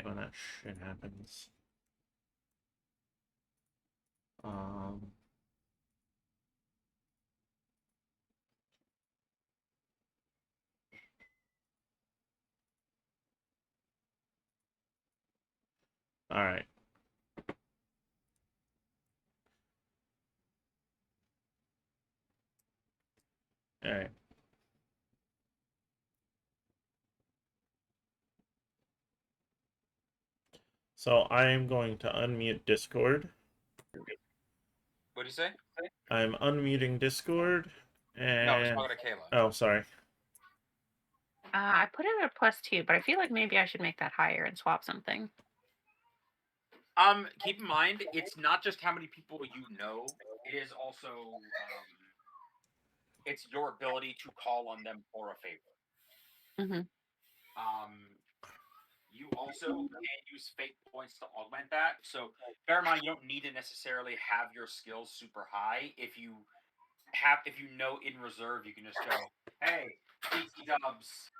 when that shit happens. All right. All right. So I am going to unmute Discord. What do you say? I'm unmuting Discord. And... No, I was talking to Kayla. Oh, sorry. I put it at +2, but I feel like maybe I should make that higher and swap something. Keep in mind, it's not just how many people you know. It is also, it's your ability to call on them for a favor. Mm-hmm. You also can use fate points to augment that. So bear in mind, you don't need to necessarily have your skills super high. If you know in reserve, you can just go, hey, BT Dubs,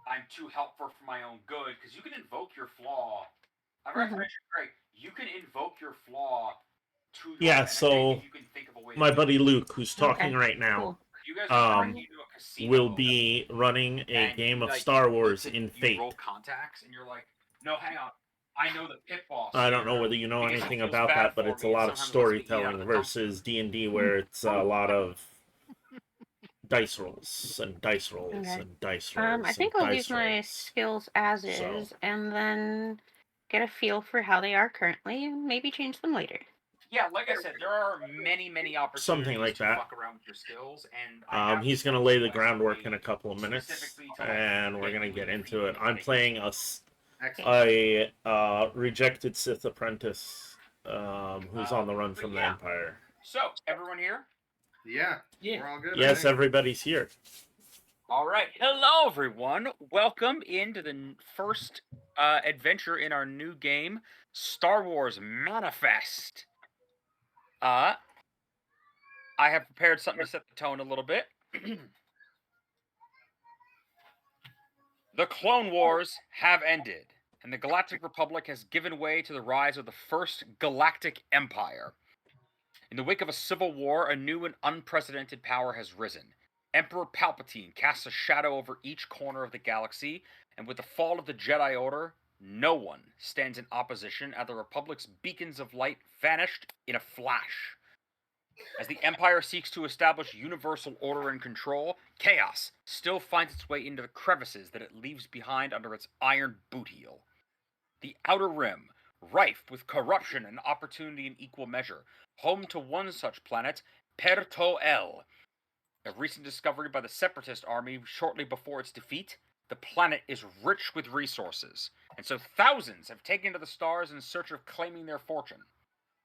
I'm too helpful for my own good, because you can invoke your flaw. I forgot to mention, Greg, you can invoke your flaw to your benefit so if you can think of a way my to do buddy it. Luke, who's talking Okay, right now, cool. You guys are into a casino will be running a and game you, of like, Star you Wars look to- in you Fate. roll contacts, and you're like, no, hang on. I know the pit boss I don't know here whether you know because he anything feels about bad that, but for it's a me and lot of sometimes lets me eat out storytelling of the versus D&D, where it's a lot of dice rolls and dice rolls Okay. and dice rolls. I think and I'll dice use my rolls. skills as So- is, and then get a feel for how they are currently, and maybe change them later. Yeah, like I said, there are many, many opportunities Something like to that. fuck around with your skills, and He's going to lay the groundwork in a couple of minutes, specifically to, like, and we're get going to you get in into it. feeding I'm things. playing a rejected Sith apprentice who's on the run from the Empire. So, everyone here? Yeah, we're all good. Yes, everybody's here. All right. Hello, everyone. Welcome into the first adventure in our new game, Star Wars Manifest. I have prepared something to set the tone a little bit. The Clone Wars have ended, and the Galactic Republic has given way to the rise of the First Galactic Empire. In the wake of a civil war, a new and unprecedented power has risen. Emperor Palpatine casts a shadow over each corner of the galaxy, and with the fall of the Jedi Order, no one stands in opposition as the Republic's beacons of light vanished in a flash. As the Empire seeks to establish universal order and control, chaos still finds its way into the crevices that it leaves behind under its iron boot heel. The Outer Rim, rife with corruption and opportunity in equal measure, home to one such planet, Perto-El. A recent discovery by the Separatist army shortly before its defeat, the planet is rich with resources, and so thousands have taken to the stars in search of claiming their fortune.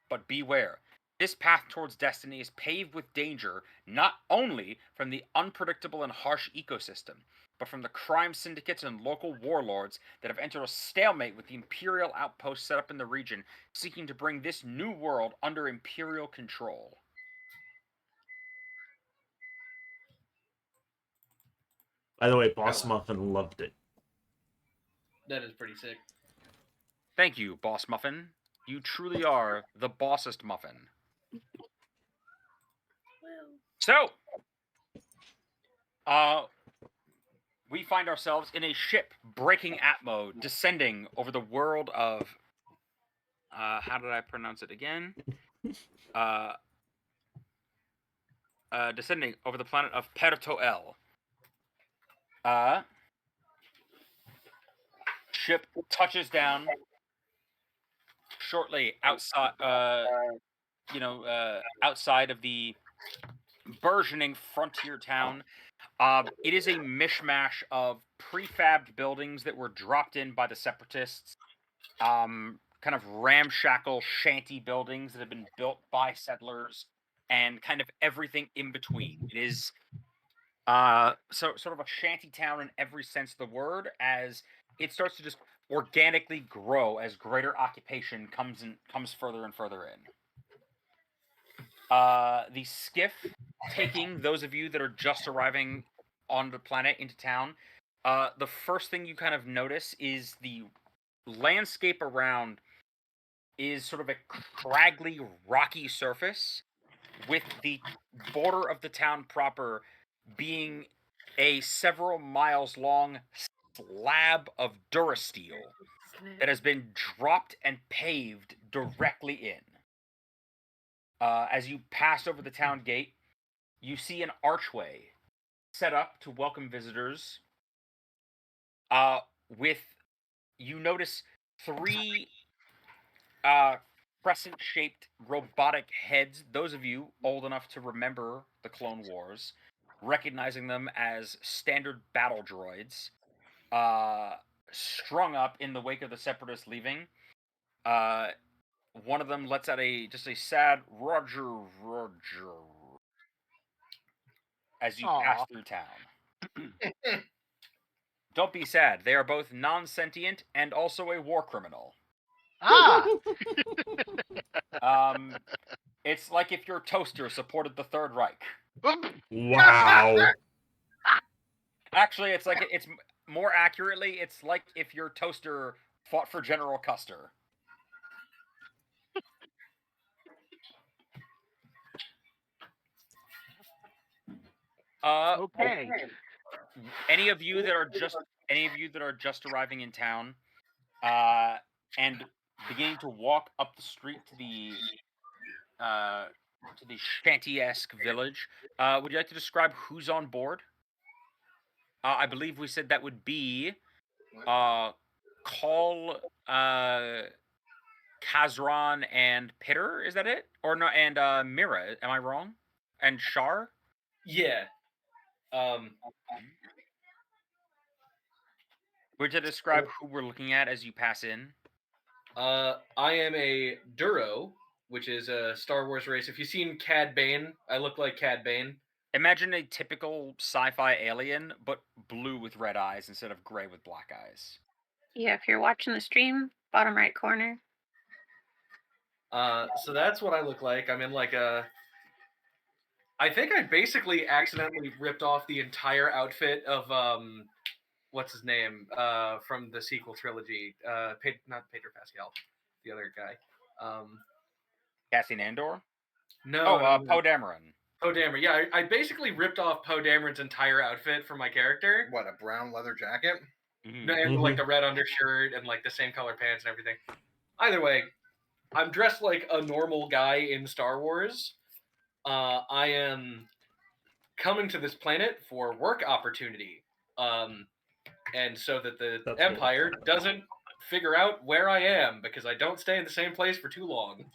But beware, this path towards destiny is paved with danger not only from the unpredictable and harsh ecosystem, but from the crime syndicates and local warlords that have entered a stalemate with the Imperial outposts set up in the region, seeking to bring this new world under Imperial control. By the way, Boss Muffin loved it. That is pretty sick. Thank you, Boss Muffin. You truly are the bossest muffin. So, we find ourselves in a ship breaking atmo, descending over the world of how did I pronounce it again? Descending over the planet of Perto-El. Ship touches down shortly outside, outside of the burgeoning frontier town. It is a mishmash of prefabbed buildings that were dropped in by the Separatists. Kind of ramshackle shanty buildings that have been built by settlers, and kind of everything in between. It is sort of a shanty town in every sense of the word, as it starts to just organically grow as greater occupation comes further and further in. The skiff taking those of you that are just arriving on the planet into town The first thing you kind of notice is the landscape around is sort of a craggly, rocky surface, with the border of the town proper being a several miles long slab of durasteel that has been dropped and paved directly in. As you pass over the town gate, you see an archway set up to welcome visitors. You notice 3 crescent-shaped robotic heads. Those of you old enough to remember the Clone Wars, recognizing them as standard battle droids, strung up in the wake of the Separatists leaving. One of them lets out just a sad Roger, Roger, as you pass through town. Don't be sad. They are both non-sentient and also a war criminal. It's like if your toaster supported the Third Reich. Wow. Actually, it's more accurately, it's like if your toaster fought for General Custer. Okay. Any of you that are just arriving in town, and beginning to walk up the street to the shanty-esque village, would you like to describe who's on board? I believe we said that would be Call, Kazran, and Pitter. Is that it? Or no? And Mira. Am I wrong? And Shar. Yeah. Would you describe who we're looking at as you pass in? I am a Duro, which is a Star Wars race. If you've seen Cad Bane, I look like Cad Bane. Imagine a typical sci-fi alien, but blue with red eyes instead of gray with black eyes. Yeah, if you're watching the stream, bottom right corner. So that's what I look like. I'm in like I think I basically accidentally ripped off the entire outfit of what's his name from the sequel trilogy. Not Pedro Pascal, the other guy. Cassian Andor? No. Poe Dameron. Poe Dameron. Yeah, I basically ripped off Poe Dameron's entire outfit for my character. What, a brown leather jacket? Mm-hmm. And like the red undershirt and like the same color pants and everything. Either way, I'm dressed like a normal guy in Star Wars. I am coming to this planet for work opportunity. And so that the Empire doesn't figure out where I am, because I don't stay in the same place for too long.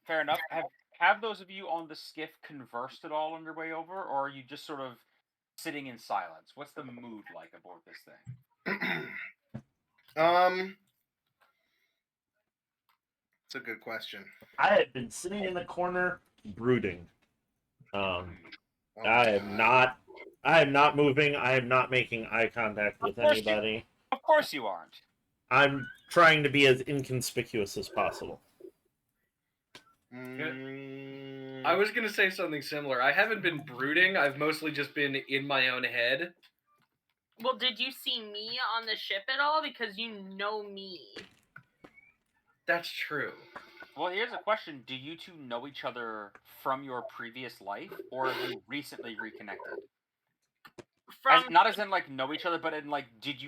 Fair enough. Have those of you on the skiff conversed at all on your way over, or are you just sort of sitting in silence? What's the mood like aboard this thing? It's a good question. I had been sitting in the corner brooding. I am not moving. I am not making eye contact with anybody. Of course you aren't. I'm trying to be as inconspicuous as possible. I was going to say something similar. I haven't been brooding. I've mostly just been in my own head. Well, did you see me on the ship at all? Because you know me. That's true. Well, here's a question. Do you two know each other from your previous life, or have you recently reconnected? Not as in, like, know each other, but in, like, I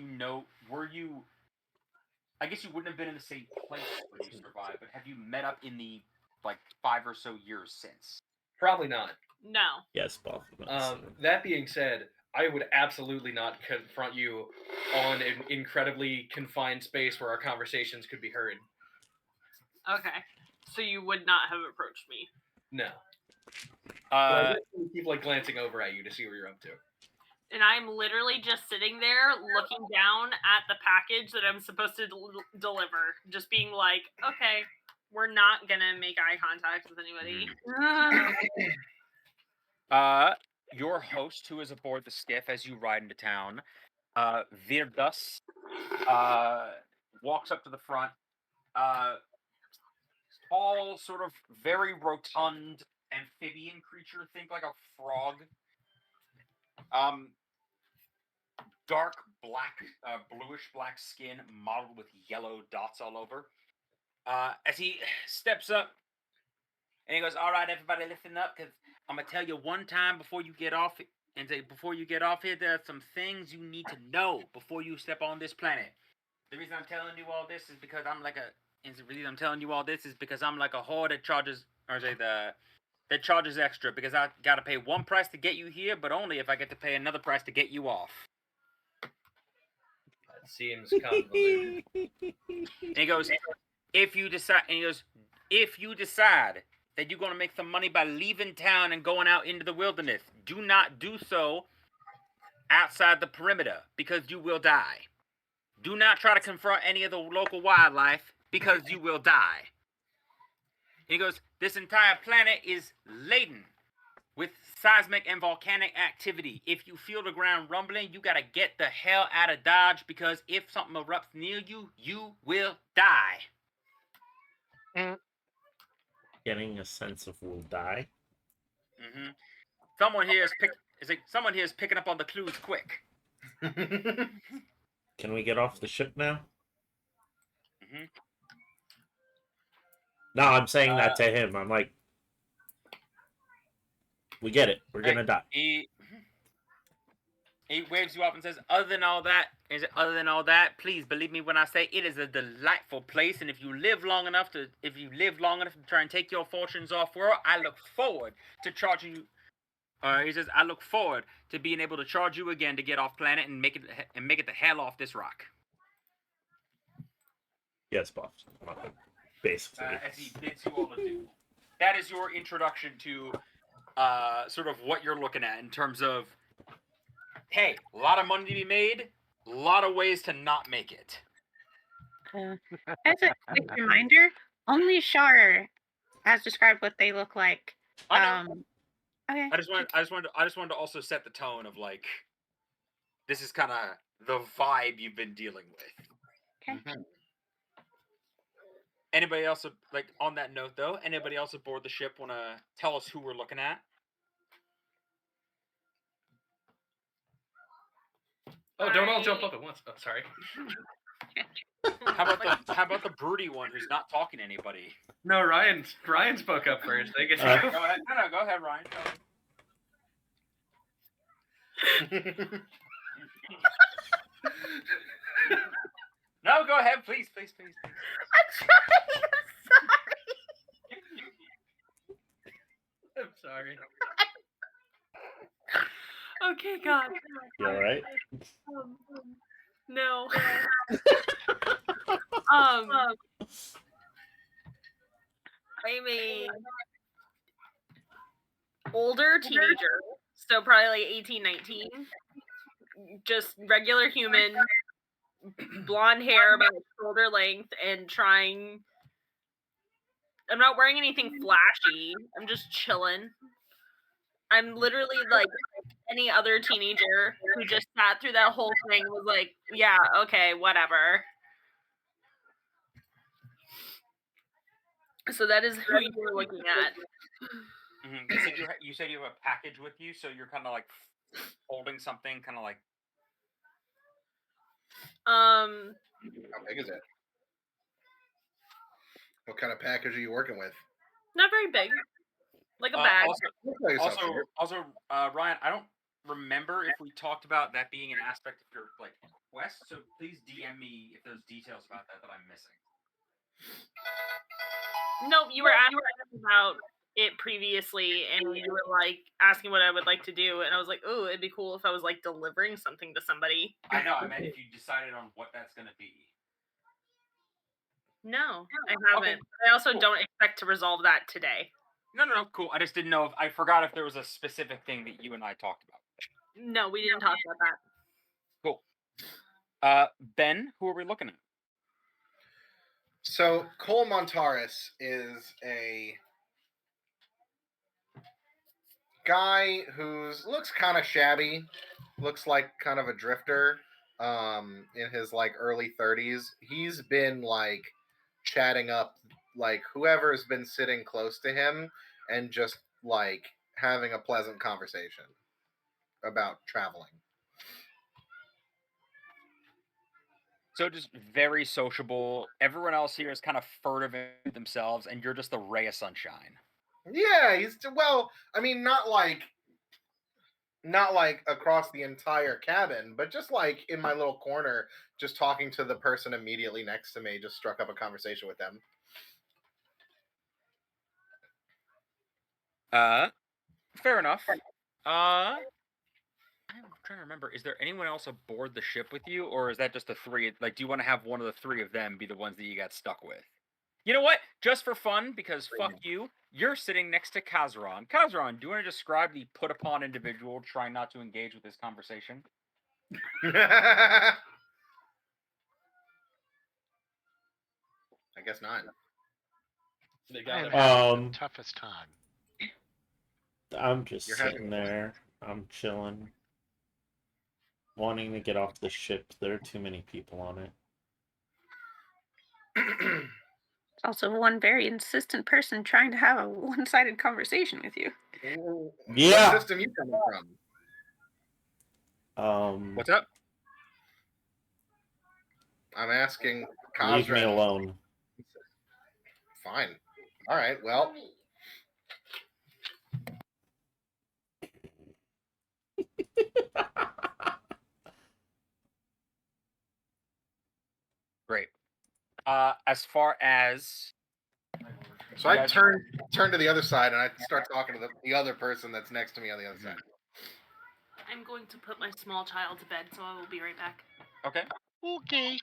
guess you wouldn't have been in the same place when you survived, but have you met up in the, like, 5 or so years since? Probably not. No. Yes, both of us. That being said, I would absolutely not confront you on an incredibly confined space where our conversations could be heard. Okay. So you would not have approached me? No. I keep, like, glancing over at you to see what you're up to. And I'm literally just sitting there looking down at the package that I'm supposed to deliver. Just being like, okay, we're not going to make eye contact with anybody. Your host, who is aboard the skiff as you ride into town, Virdas, walks up to the front. Tall, sort of very rotund, amphibian creature. Think like a frog. Dark black, bluish black skin, mottled with yellow dots all over. As he steps up, and he goes, "All right, everybody, listen up, because I'm gonna tell you one time before you get off, before you get off here, there are some things you need to know before you step on this planet. The reason I'm telling you all this is because I'm like a whore that charges, that charges extra, because I gotta pay one price to get you here, but only if I get to pay another price to get you off." That seems convoluted. And he goes, if you decide that you're going to make some money by leaving town and going out into the wilderness, do not do so outside the perimeter, because you will die. Do not try to confront any of the local wildlife, because you will die. He goes, this entire planet is laden with seismic and volcanic activity. If you feel the ground rumbling, you gotta get the hell out of Dodge, because if something erupts near you, you will die. Getting a sense of will die. Mm-hmm. Someone here is picking up on the clues quick. Can we get off the ship now? Mm-hmm. No, I'm saying that to him. I'm like, we get it. We're gonna die. He waves you up and says, other than all that, please believe me when I say it is a delightful place, and if you live long enough to try and take your fortunes off world, I look forward to charging you. He says, I look forward to being able to charge you again to get off planet and make it the hell off this rock. Yes, boss. Basically. As he bids you all adieu. That is your introduction to sort of what you're looking at in terms of, hey, a lot of money to be made, a lot of ways to not make it. As a quick reminder, only Shar has described what they look like. I know. Okay. I just wanted to also set the tone of like, this is kind of the vibe you've been dealing with. Okay. Mhm. Anybody else, like, on that note though, anybody else aboard the ship want to tell us who we're looking at? Oh, don't all jump up at once. Oh, sorry. How about the broody one who's not talking to anybody? No, Ryan spoke up first. They get to Go ahead. No, go ahead, Ryan. No, go ahead, please. I'm trying. I'm sorry. Okay, God. You alright? No. I'm a older teenager, so probably like 18, 19. Just regular human, blonde hair about shoulder length, and trying. I'm not wearing anything flashy. I'm just chilling. I'm literally like any other teenager who just sat through that whole thing and was like, yeah, okay, whatever. So that is who you were looking at. Mm-hmm. You said you have a package with you, so you're kind of like holding something, kind of like. How big is it? What kind of package are you working with? Not very big. Like a bag. Also, Ryan, I don't remember if we talked about that being an aspect of your like quest. So please DM me if there's details about that I'm missing. No, you were asking about it previously, and you were like asking what I would like to do, and I was like, "Ooh, it'd be cool if I was like delivering something to somebody." I know. I meant if you decided on what that's gonna be. No, I haven't. Okay. I also don't expect to resolve that today. No, cool. I just didn't know if I forgot if there was a specific thing that you and I talked about. No, we didn't talk about that. Cool. Ben, who are we looking at? So Cole Montaris is a guy who looks kind of shabby, looks like kind of a drifter, in his like early 30s. He's been like chatting up like whoever's been sitting close to him and just like having a pleasant conversation about traveling. So just very sociable. Everyone else here is kind of furtive in themselves, and you're just the ray of sunshine. Yeah, well, I mean, not like across the entire cabin, but just like in my little corner, just talking to the person immediately next to me, just struck up a conversation with them. Fair enough. I'm trying to remember. Is there anyone else aboard the ship with you, or is that just the three? Like, do you want to have one of the three of them be the ones that you got stuck with? You know what? Just for fun, because fuck you, you're sitting next to Kazran. Kazran, do you want to describe the put upon individual trying not to engage with this conversation? I guess not. They I got am him. having the toughest time. I'm just You're sitting having- there. I'm chilling. Wanting to get off the ship. There are too many people on it. There's also one very insistent person trying to have a one-sided conversation with you. Yeah. What system you coming from? What's up? I'm asking Leave me Kazran. alone. Fine. All right. Well, Great. As far as so I guys- turn to the other side and I start talking to the other person that's next to me on the other side. I'm going to put my small child to bed, so I will be right back. Okay. Okay.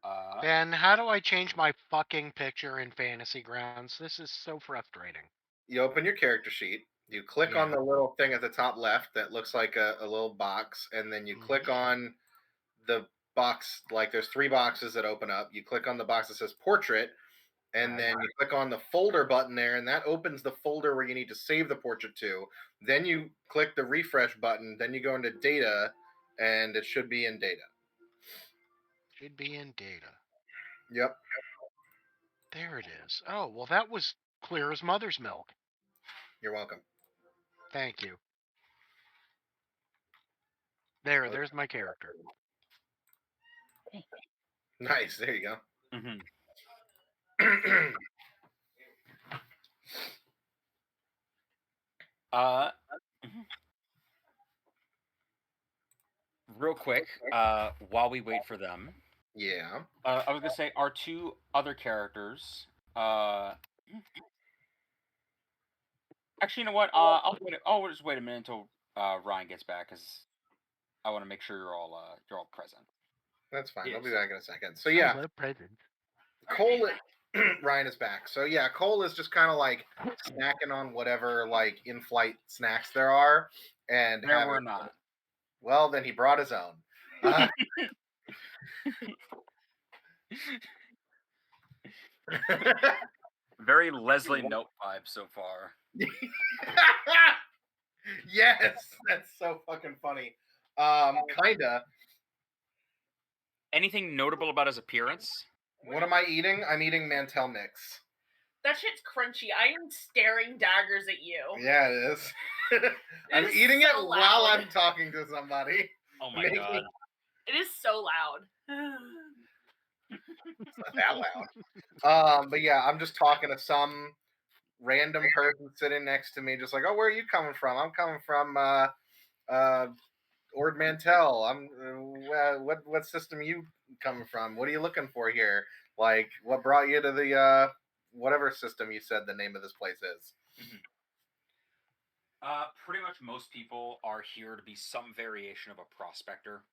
Uh, Ben, how do I change my fucking picture in Fantasy Grounds? This is so frustrating. You open your character sheet. You click on Yeah. the little thing at the top left that looks like a little box, and then you click on the box. Like there's 3 boxes that open up. You click on the box that says portrait, and then you click on the folder button there, and that opens the folder where you need to save the portrait to. Then you click the refresh button. Then you go into data, and it should be in data. Should be in data. Yep. There it is. Oh, well, that was clear as mother's milk. You're welcome. Thank you. There's my character. Nice. There you go. mhm. Mhm. Real quick, while we wait for them, Yeah. I was gonna say our 2 other characters. Actually, you know what? I'll just wait a minute until Ryan gets back, because I want to make sure you're all present. That's fine. I'll be Yes. back in a second. So yeah, Hello, present. Cole. Ryan is back. So yeah, Cole is just kind of like snacking on whatever like in-flight snacks there are, and There having- were not. Well, then he brought his own. Uh, Very Leslie Note vibe so far. yes, that's so fucking funny. Kinda. Anything notable about his appearance? What am I eating? I'm eating Mantel mix. That shit's crunchy. I am staring daggers at you. Yeah, it is. I'm is eating so it while loud. I'm talking to somebody. Oh my Making- god. It is so loud. It's not that loud. But yeah, I'm just talking to some random person sitting next to me, just like, oh, where are you coming from? I'm coming from Ord Mantell. I'm what system you coming from? What are you looking for here? Like, what brought you to the whatever system you said the name of this place is? Pretty much most people are here to be some variation of a prospector.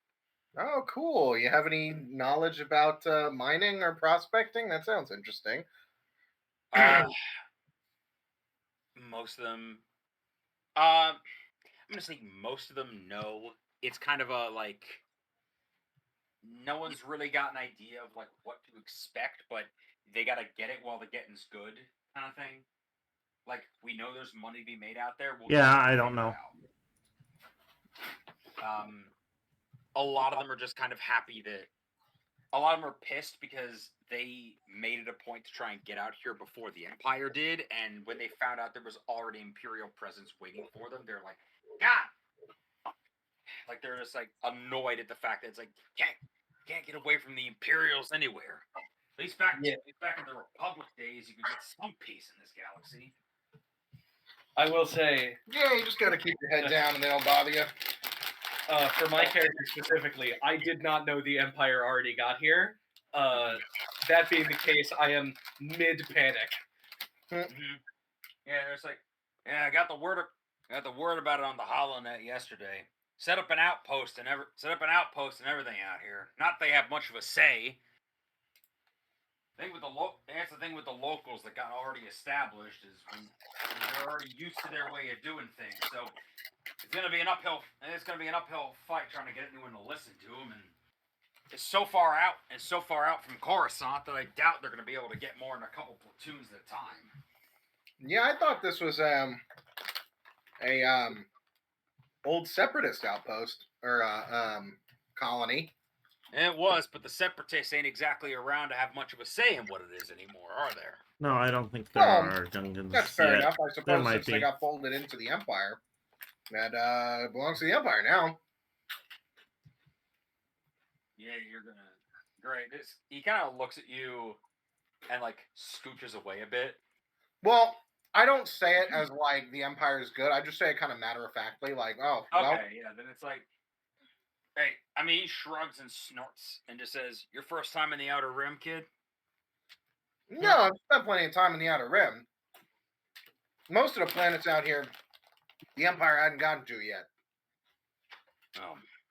Oh, cool. You have any knowledge about mining or prospecting? That sounds interesting. Most of them, I'm gonna say most of them know. It's kind of a like, no one's really got an idea of like what to expect, but they gotta get it while the getting's good, kind of thing. Like, we know there's money to be made out there. We'll Yeah, just I figure don't it know. out. A lot of them are just kind of happy that a lot of them are pissed because they made it a point to try and get out here before the Empire did, and when they found out there was already Imperial presence waiting for them, they're like, God! Like, they're just, like, annoyed at the fact that it's like, can't get away from the Imperials anywhere. At least back in the Republic days, you could get some peace in this galaxy. I will say, Yeah, you just gotta keep your head down and they don't bother you. for my character specifically, I did not know the Empire already got here. That being the case, I am mid-panic. Mm-hmm. Yeah, it's like, yeah, I got the word about it on the HoloNet yesterday. Set up an outpost and everything out here. Not they have much of a say. That's the thing with the locals that got already established is when they're already used to their way of doing things. So it's gonna be an uphill fight trying to get anyone to listen to them, and it's so far out from Coruscant that I doubt they're gonna be able to get more than a couple platoons at a time. Yeah, I thought this was a old separatist outpost or colony. And it was, but the Separatists ain't exactly around to have much of a say in what it is anymore, are there? No, I don't think there Well, are Gungans That's fair yet. enough. I There suppose might since they be. got folded into the Empire, that belongs to the Empire now. Yeah, you're gonna. Great. He kind of looks at you and like scooches away a bit. Well, I don't say it as like the Empire is good. I just say it kind of matter of factly, like, oh, well. Okay, yeah. Then it's like, hey, I mean, he shrugs and snorts and just says, "Your first time in the Outer Rim, kid?" No, I've spent plenty of time in the Outer Rim. Most of the planets out here, the Empire hadn't gotten to yet.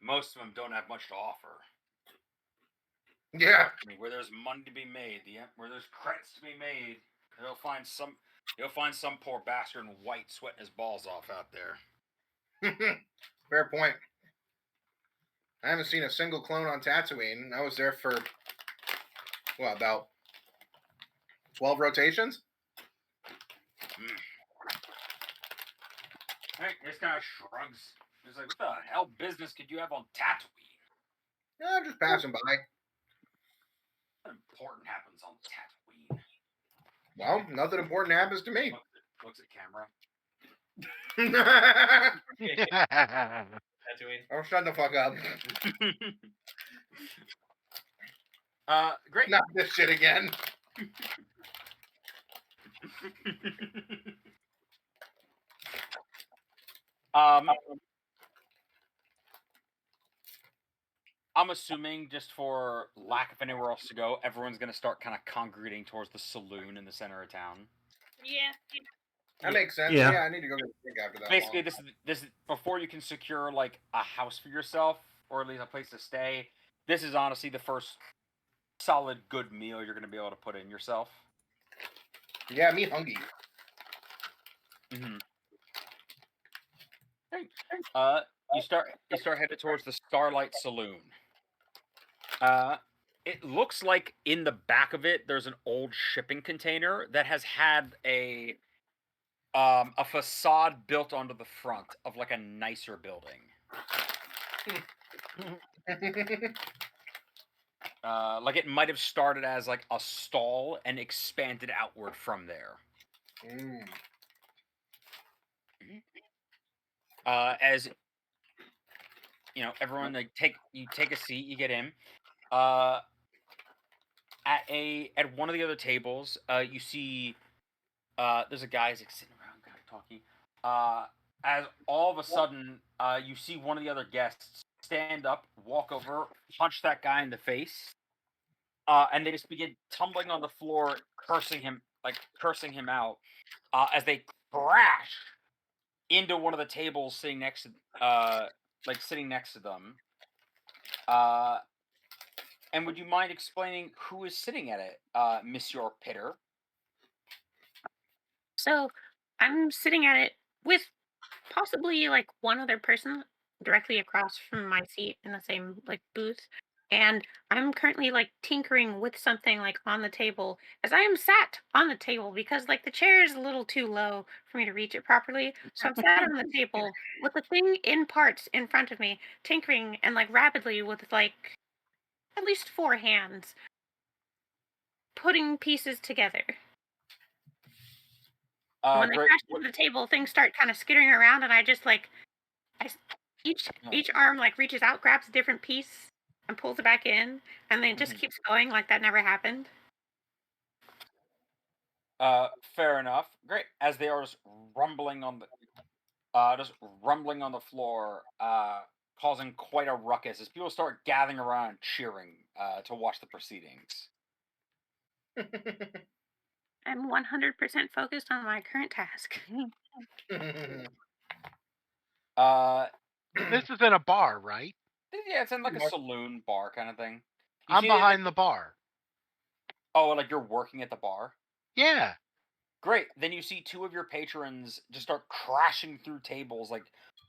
Most of them don't have much to offer. Yeah. I mean, where there's money to be made, where there's credits to be made, you'll find some poor bastard in white sweating his balls off out there. Fair point. I haven't seen a single clone on Tatooine. I was there for, about 12 rotations? Hey, this guy shrugs. He's like, what the hell business could you have on Tatooine? Yeah, just passing by. What important happens on Tatooine? Well, nothing important happens to me. Looks at camera. Tatooine. Oh, shut the fuck up. Great. Not this shit again. I'm assuming, just for lack of anywhere else to go, everyone's gonna start kind of congregating towards the saloon in the center of town. Yeah. That makes sense. Yeah. Yeah, I need to go get a drink after that. Basically, this is before you can secure like a house for yourself, or at least a place to stay. This is honestly the first solid good meal you're gonna be able to put in yourself. Yeah, me hungry. Mm-hmm. You start headed towards the Starlight Saloon. It looks like in the back of it there's an old shipping container that has had a facade built onto the front of like a nicer building. Like it might have started as like a stall and expanded outward from there. As you know, everyone like take a seat, you get in. At one of the other tables, you see there's a guy sitting around kind of talking. As all of a sudden, you see one of the other guests stand up, walk over, punch that guy in the face, and they just begin tumbling on the floor, cursing him out, as they crash into one of the tables sitting next to them. And would you mind explaining who is sitting at it, Monsieur Pitter? So I'm sitting at it with possibly like one other person directly across from my seat in the same like booth. And I'm currently like tinkering with something like on the table as I am sat on the table because like the chair is a little too low for me to reach it properly. So I'm sat on the table with the thing in parts in front of me, tinkering and like rapidly with like at least 4 hands putting pieces together. When they Great. crash into the table, things start kind of skittering around, and I just each arm like reaches out, grabs a different piece, and pulls it back in, and then it just keeps going like that never happened. Fair enough. Great. As they are just rumbling on the floor, causing quite a ruckus as people start gathering around and cheering to watch the proceedings. I'm 100% focused on my current task. This is in a bar, right? Yeah, it's in like a saloon bar kind of thing. I'm behind the bar. Oh, like you're working at the bar? Yeah. Great. Then you see 2 of your patrons just start crashing through tables, like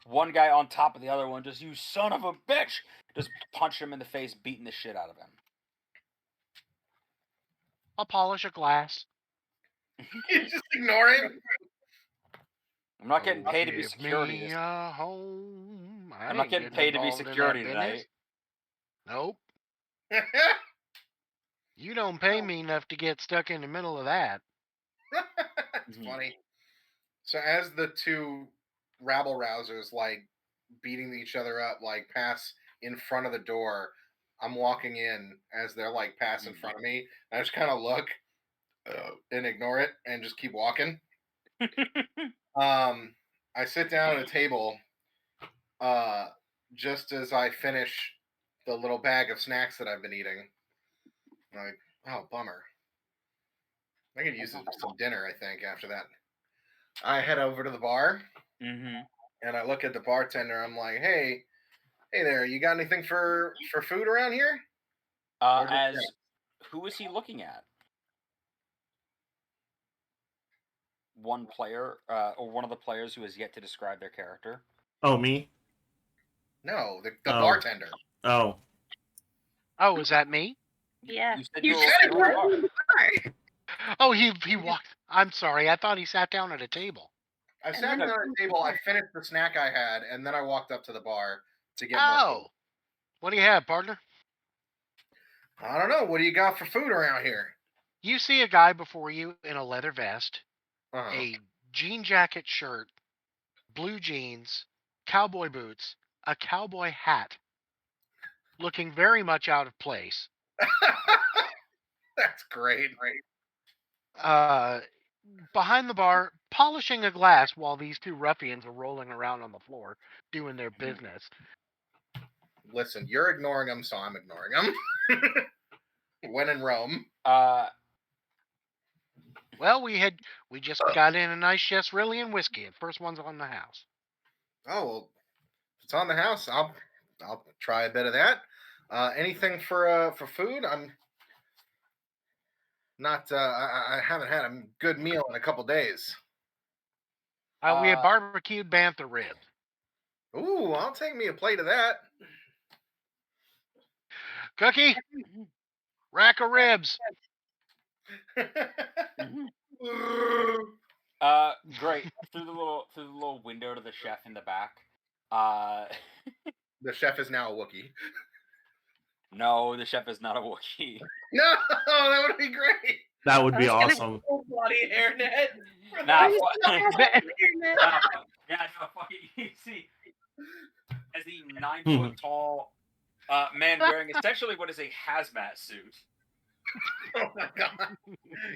one guy on top of the other one, just, "You son of a bitch!" Just punch him in the face, beating the shit out of him. I'll polish a glass. You just ignore him. I'm not getting paid to be Give security. me a home. I'm not getting paid to be security tonight. Nope. You don't pay me enough to get stuck in the middle of that. It's funny. So as the 2 rabble rousers like beating each other up like pass in front of the door, I'm walking in as they're like pass in front of me. I just kind of look and ignore it and just keep walking. I sit down at a table just as I finish the little bag of snacks that I've been eating. I'm like, oh, bummer. I could use some dinner, I think, after that. I head over to the bar, and I look at the bartender. I'm like, hey there, you got anything for food around here? Who is he looking at? One player, or one of the players who has yet to describe their character? Oh, me? No, the bartender. Oh. Oh, is that me? Yeah. You said you were at the bar. Oh, he walked. I'm sorry. I thought he sat down at a table. I sat down at a table. I finished the snack I had, and then I walked up to the bar to get more food. What do you have, partner? I don't know. What do you got for food around here? You see a guy before you in a leather vest, Uh-huh. a jean jacket shirt, blue jeans, cowboy boots, a cowboy hat, looking very much out of place. That's great. Behind the bar, polishing a glass while these 2 ruffians are rolling around on the floor doing their business. Listen, you're ignoring them, so I'm ignoring them. When in Rome. Well, we just got in a nice Chesrillian whiskey. The first one's on the house. Oh well, if it's on the house, I'll try a bit of that. Anything for food? I'm not. I haven't had a good meal in a couple days. We had barbecued bantha ribs. Ooh, I'll take me a plate of that. Cookie, rack of ribs. Great. Through the little window to the chef in the back. The chef is now a Wookiee. No, the chef is not a Wookiee. No, that would be great. That would be awesome. Full body hairnet. You see, as the 9-foot tall man wearing essentially what is a hazmat suit. Oh my god!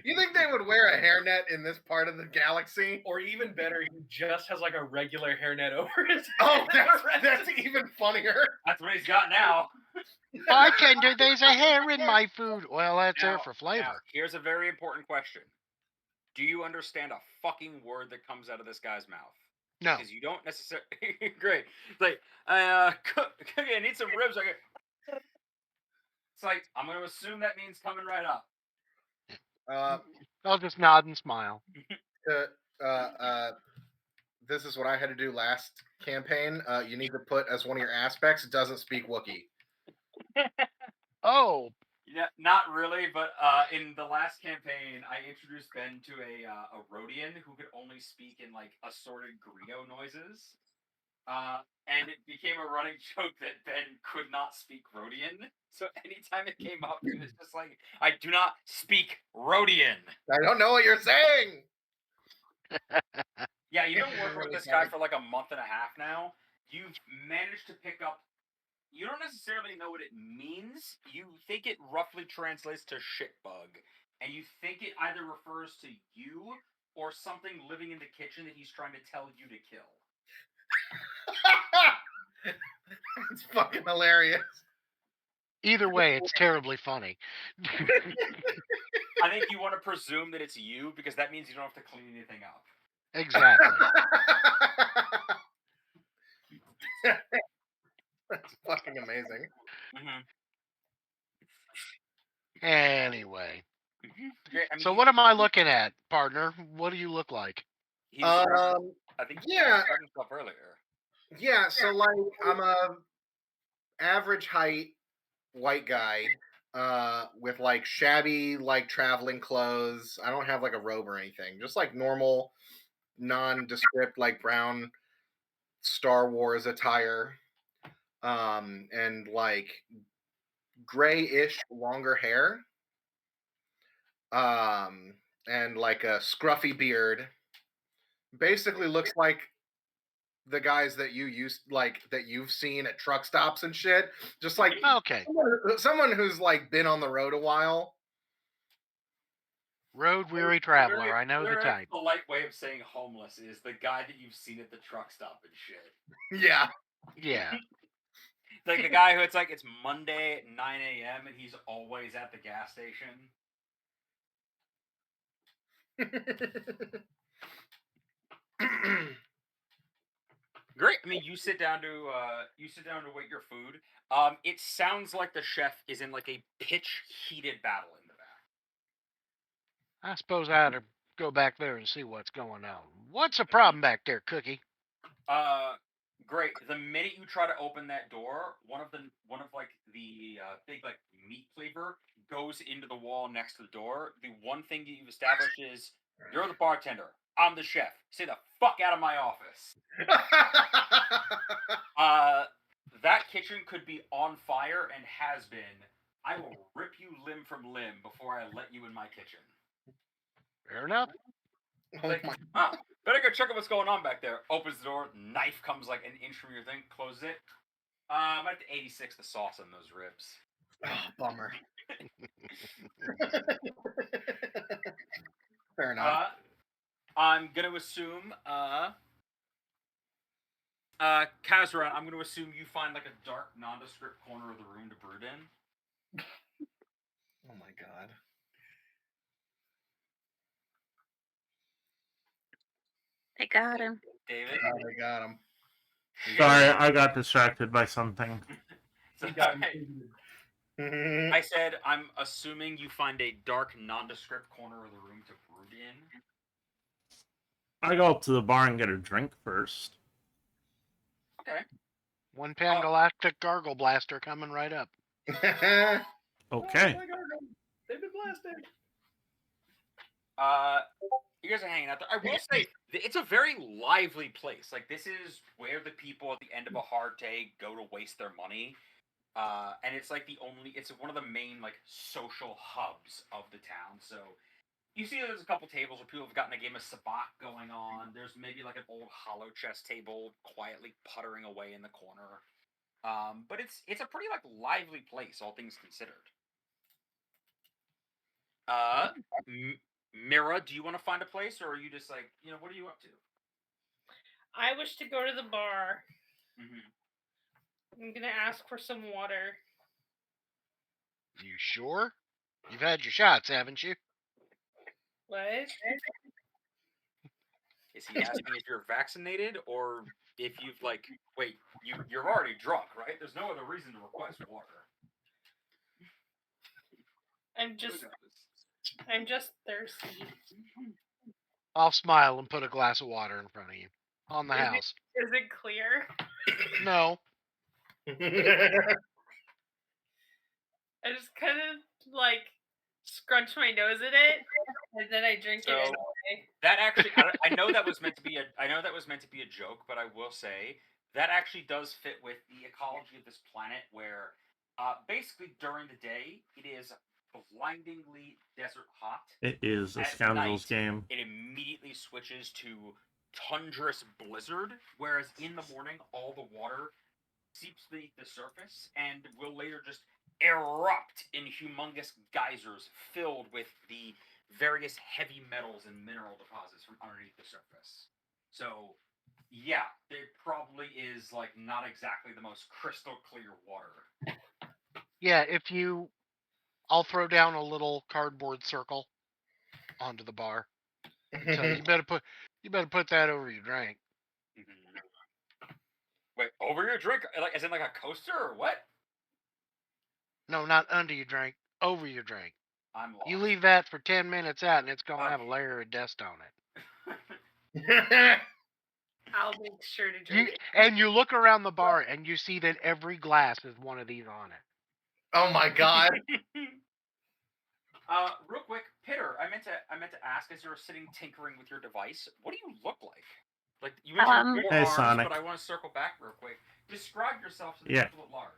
You think they would wear a hairnet in this part of the galaxy? Or even better, he just has like a regular hairnet over his head. Oh, that's even funnier. That's what he's got now. Bartender, there's a hair in my food. Well, that's there for flavor. Now, here's a very important question. Do you understand a fucking word that comes out of this guy's mouth? No. Because you don't necessarily... Great. It's like, Cookie, I need some ribs. It's like, I'm going to assume that means coming right up. I'll just nod and smile. This is what I had to do last campaign. You need to put as one of your aspects, doesn't speak Wookiee. Oh. Yeah, not really, but in the last campaign, I introduced Ben to a Rhodian who could only speak in like assorted griot noises. And it became a running joke that Ben could not speak Rhodian. So anytime it came up, he was just like, I do not speak Rhodian. I don't know what you're saying. Yeah, you've been working with this guy for like a month and a half now. You've managed to pick up. You don't necessarily know what it means. You think it roughly translates to shitbug. And you think it either refers to you or something living in the kitchen that he's trying to tell you to kill. It's fucking hilarious. Either way, it's terribly funny. I think you want to presume that it's you because that means you don't have to clean anything up. Exactly. That's fucking amazing. Anyway. Great. I mean, So what am I looking at, partner? What do you look like? he was I think he yeah. described himself earlier. Yeah, so like I'm a average height white guy with like shabby like traveling clothes. I don't have like a robe or anything. Just like normal nondescript like brown Star Wars attire. And like grayish longer hair. And like a scruffy beard. Basically looks like the guys that you used like that you've seen at truck stops and shit. Just like Okay. someone who's like been on the road a while. Road weary traveler. I know the Very type. polite way of saying homeless is the guy that you've seen at the truck stop and shit. Yeah. Yeah. Like the guy who it's like it's Monday at 9 a.m. and he's always at the gas station. Great. I mean, you sit down to wait your food. It sounds like the chef is in like a pitch heated battle in the back. I suppose I ought to go back there and see what's going on. What's the problem back there, Cookie? Great. The minute you try to open that door, one of the big like meat cleaver goes into the wall next to the door. The one thing that you've established is you're the bartender. I'm the chef. Stay the fuck out of my office. That kitchen could be on fire and has been. I will rip you limb from limb before I let you in my kitchen. Fair enough. Like, better go check out what's going on back there. Opens the door, knife comes like an inch from your thing, closes it. I'm at the 86 the sauce on those ribs. Oh, bummer. Fair enough. I'm gonna assume, Kazuran, I'm gonna assume you find like a dark, nondescript corner of the room to brood in. Oh my god. I got him. David? Oh, they got him. Sorry, I got distracted by something. So, I said, I'm assuming you find a dark, nondescript corner of the room to brood in. I go up to the bar and get a drink first. Okay. One pan galactic gargle blaster coming right up. Okay. They've been blasted. You guys are hanging out there. I will say, it's a very lively place. Like, this is where the people at the end of a hard day go to waste their money. And it's like it's one of the main, like, social hubs of the town. So, you see there's a couple tables where people have gotten a game of sabacc going on. There's maybe, like, an old hollow chess table quietly puttering away in the corner. But it's a pretty, like, lively place, all things considered. Mira, do you want to find a place, or are you just like, what are you up to? I wish to go to the bar. Mm-hmm. I'm gonna ask for some water. You sure? You've had your shots, haven't you? What? Is he asking if you're vaccinated, or if you've you're already drunk, right? There's no other reason to request water. I'm just thirsty. I'll smile and put a glass of water in front of you. On the house. Is it clear? No. I just kind of like scrunch my nose at it, and then I drink it anyway. That actually, I know that was meant to be a joke, but I will say that actually does fit with the ecology of this planet, where basically during the day it is blindingly desert hot. It is a At scoundrel's night, game. it immediately switches to tundrous blizzard, whereas in the morning all the water seeps beneath the surface and will later just erupt in humongous geysers filled with the various heavy metals and mineral deposits from underneath the surface. So, yeah, it probably is like not exactly the most crystal clear water. Yeah, I'll throw down a little cardboard circle onto the bar. So you better put that over your drink. Wait, over your drink? Like, as in like a coaster or what? No, not under your drink, over your drink. I'm lost. You leave that for 10 minutes out, and it's gonna have a Okay. layer of dust on it. I'll make sure to drink it. And you look around the bar, and you see that every glass has one of these on it. Oh my god. Real quick, Pitter, I meant to ask, as you were sitting tinkering with your device, what do you look like? Like, you mentioned 4 Hey, arms, Sonic. but I want to circle back real quick. Describe yourself to the Yeah. people at large.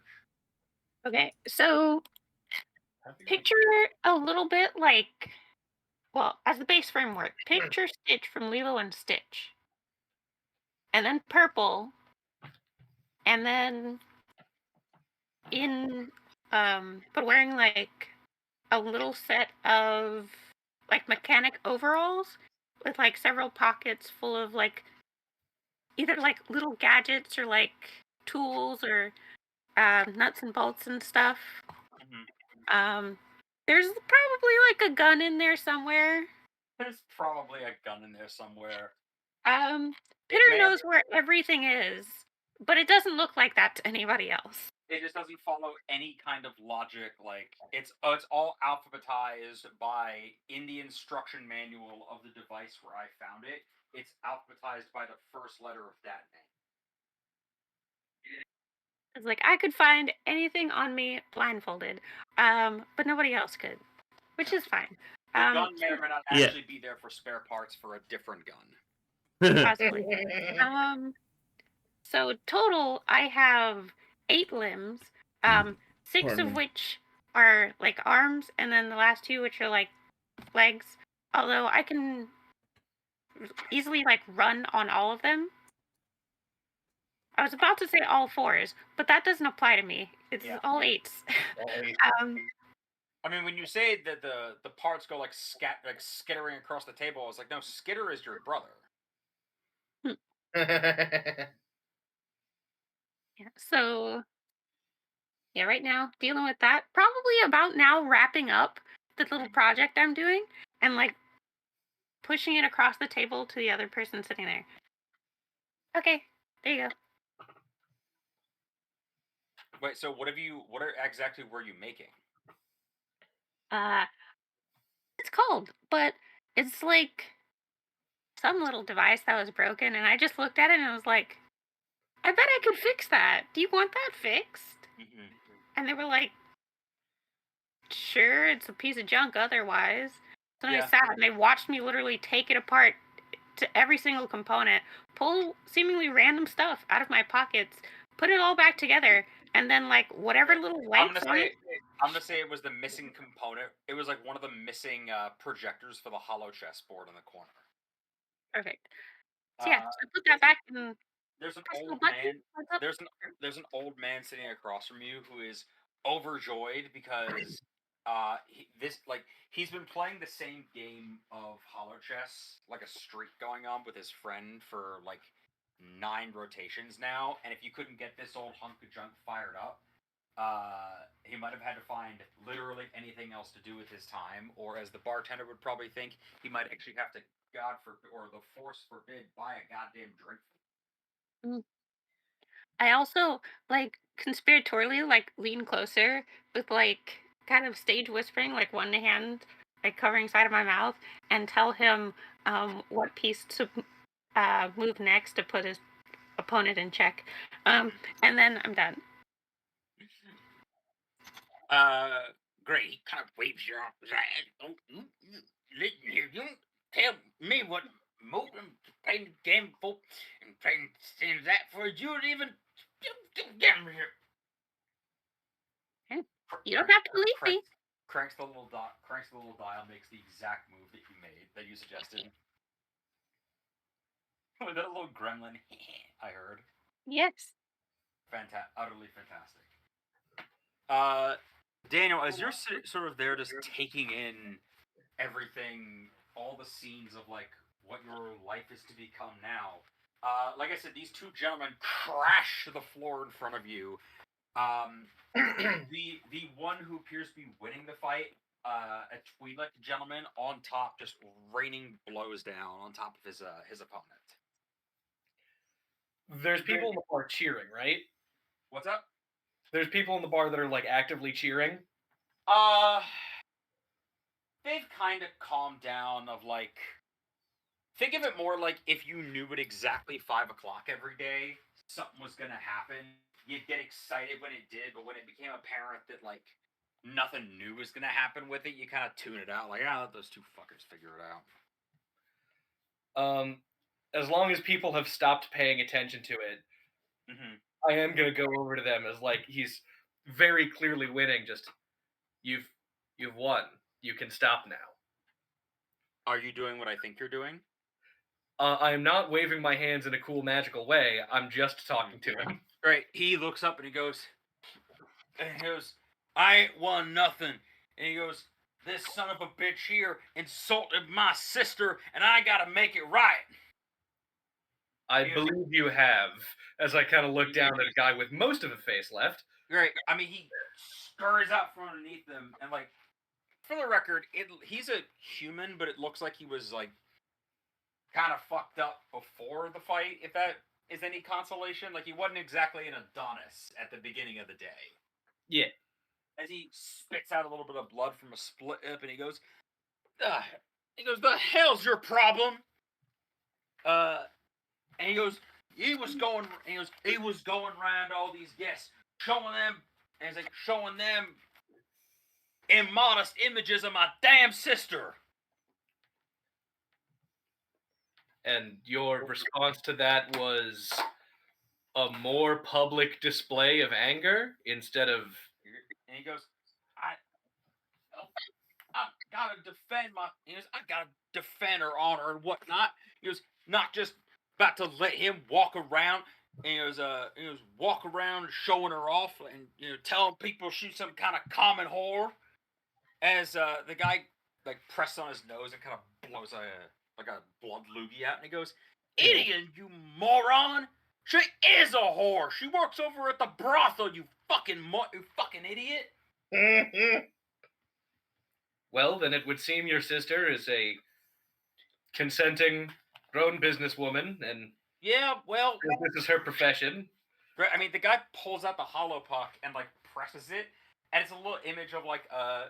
Okay, so picture a little bit like, well, as the base framework, picture Stitch from Lilo and Stitch. And then purple. And then but wearing like a little set of like mechanic overalls with like several pockets full of like either like little gadgets or like tools or nuts and bolts and stuff. There's probably like a gun in there somewhere. There's probably a gun in there somewhere. Pitter knows where everything is, but it doesn't look like that to anybody else. It just doesn't follow any kind of logic. Like, it's all alphabetized in the instruction manual of the device where I found it. It's alphabetized by the first letter of that name. It's like I could find anything on me blindfolded, but nobody else could, which is fine. The gun may or may not Yeah. actually be there for spare parts for a different gun. Possibly. So total, I have 8 limbs, 6 Pardon of me. which are like arms, and then the last 2 which are like legs. Although I can easily like run on all of them. I was about to say all 4s, but that doesn't apply to me. It's all 8s. I mean, when you say that the parts go like skittering across the table, I was like, no, Skitter is your brother. Yeah, so yeah, right now dealing with that. Probably about now wrapping up the little project I'm doing and like pushing it across the table to the other person sitting there. Okay, there you go. Wait, so what exactly were you making? It's cold, but it's like some little device that was broken, and I just looked at it and I was like, I bet I could fix that. Do you want that fixed? Mm-hmm. And they were like, sure, it's a piece of junk otherwise. So I sat and they watched me literally take it apart to every single component, pull seemingly random stuff out of my pockets, put it all back together, and then like whatever little lights on it. I'm gonna say it was the missing component. It was like one of the missing projectors for the hollow chess board in the corner. Perfect. So yeah, so put that back and there's an old man. There's an old man sitting across from you who is overjoyed because he's been playing the same game of hollow chess, like a streak going on with his friend for like 9 rotations now, and if you couldn't get this old hunk of junk fired up, he might have had to find literally anything else to do with his time, or as the bartender would probably think, he might actually have to, God forbid, or the force forbid, buy a goddamn drink. I also like conspiratorially like lean closer with like kind of stage whispering, like one hand like covering side of my mouth, and tell him what piece to move next to put his opponent in check. And then I'm done. Great. He kind of waves you off. Listen here, you don't tell me what moving, playing the game for, and playing that for you to even get me here. You don't have to believe me. Cranks the little dial, makes the exact move that you suggested. With that little gremlin, I heard. Yes. Utterly fantastic. Daniel, as you're sort of there, just taking in everything, all the scenes of like what your life is to become now. Like I said, these two gentlemen crash to the floor in front of you. The one who appears to be winning the fight, a Twi'lek gentleman on top, just raining blows down on top of his opponent. There's people in the bar cheering, right? What's up? There's people in the bar that are like actively cheering. They've kind of calmed down. Of like, think of it more like if you knew at exactly 5 o'clock every day something was gonna happen. You'd get excited when it did, but when it became apparent that like nothing new was gonna happen with it, you kind of tune it out. Like, let those two fuckers figure it out. As long as people have stopped paying attention to it, I am gonna go over to them as like he's very clearly winning. Just you've won. You can stop now. Are you doing what I think you're doing? I am not waving my hands in a cool magical way. I'm just talking to him. Right. He looks up and he goes, I ain't won nothing. And he goes, this son of a bitch here insulted my sister, and I gotta make it right. I believe you have, as I kind of look down at a guy with most of a face left. Right. I mean, he scurries out from underneath them, and like, for the record, he's a human, but it looks like he was like kind of fucked up before the fight, if that is any consolation. Like, he wasn't exactly an Adonis at the beginning of the day. Yeah. As he spits out a little bit of blood from a split lip, and he goes, the hell's your problem? And he goes, he was going around all these guests, showing them immodest images of my damn sister. And your response to that was a more public display of anger instead of... And he goes, I gotta defend her honor and whatnot. He was not just about to let him walk around. And he was walk around showing her off and telling people she's some kind of common whore. As the guy like presses on his nose and kind of blows a blood loogie out, and he goes, "Idiot, you moron! She is a whore. She works over at the brothel. You fucking idiot." Well, then it would seem your sister is a consenting, grown businesswoman, and yeah, well, this is her profession. Right. I mean, the guy pulls out the hollow puck and like presses it, and it's a little image of like a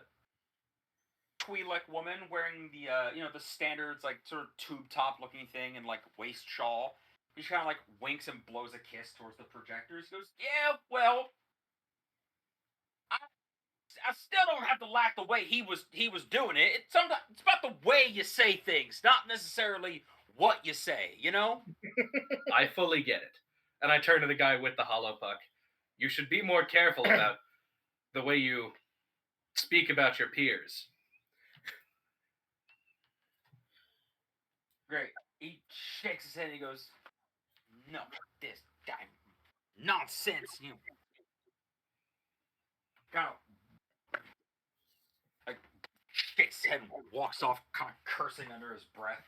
Twi'lek woman wearing the the standards like sort of tube top looking thing and like waist shawl. He kind of like winks and blows a kiss towards the projectors. He goes, "Yeah, well, I still don't have to like the way he was doing it. It's about the way you say things, not necessarily what you say, you know?" I fully get it. And I turn to the guy with the hollow puck. You should be more careful about the way you speak about your peers. Great. He shakes his head and he goes, "No, this guy, nonsense. Kind of like shakes his head and walks off, kind of cursing under his breath.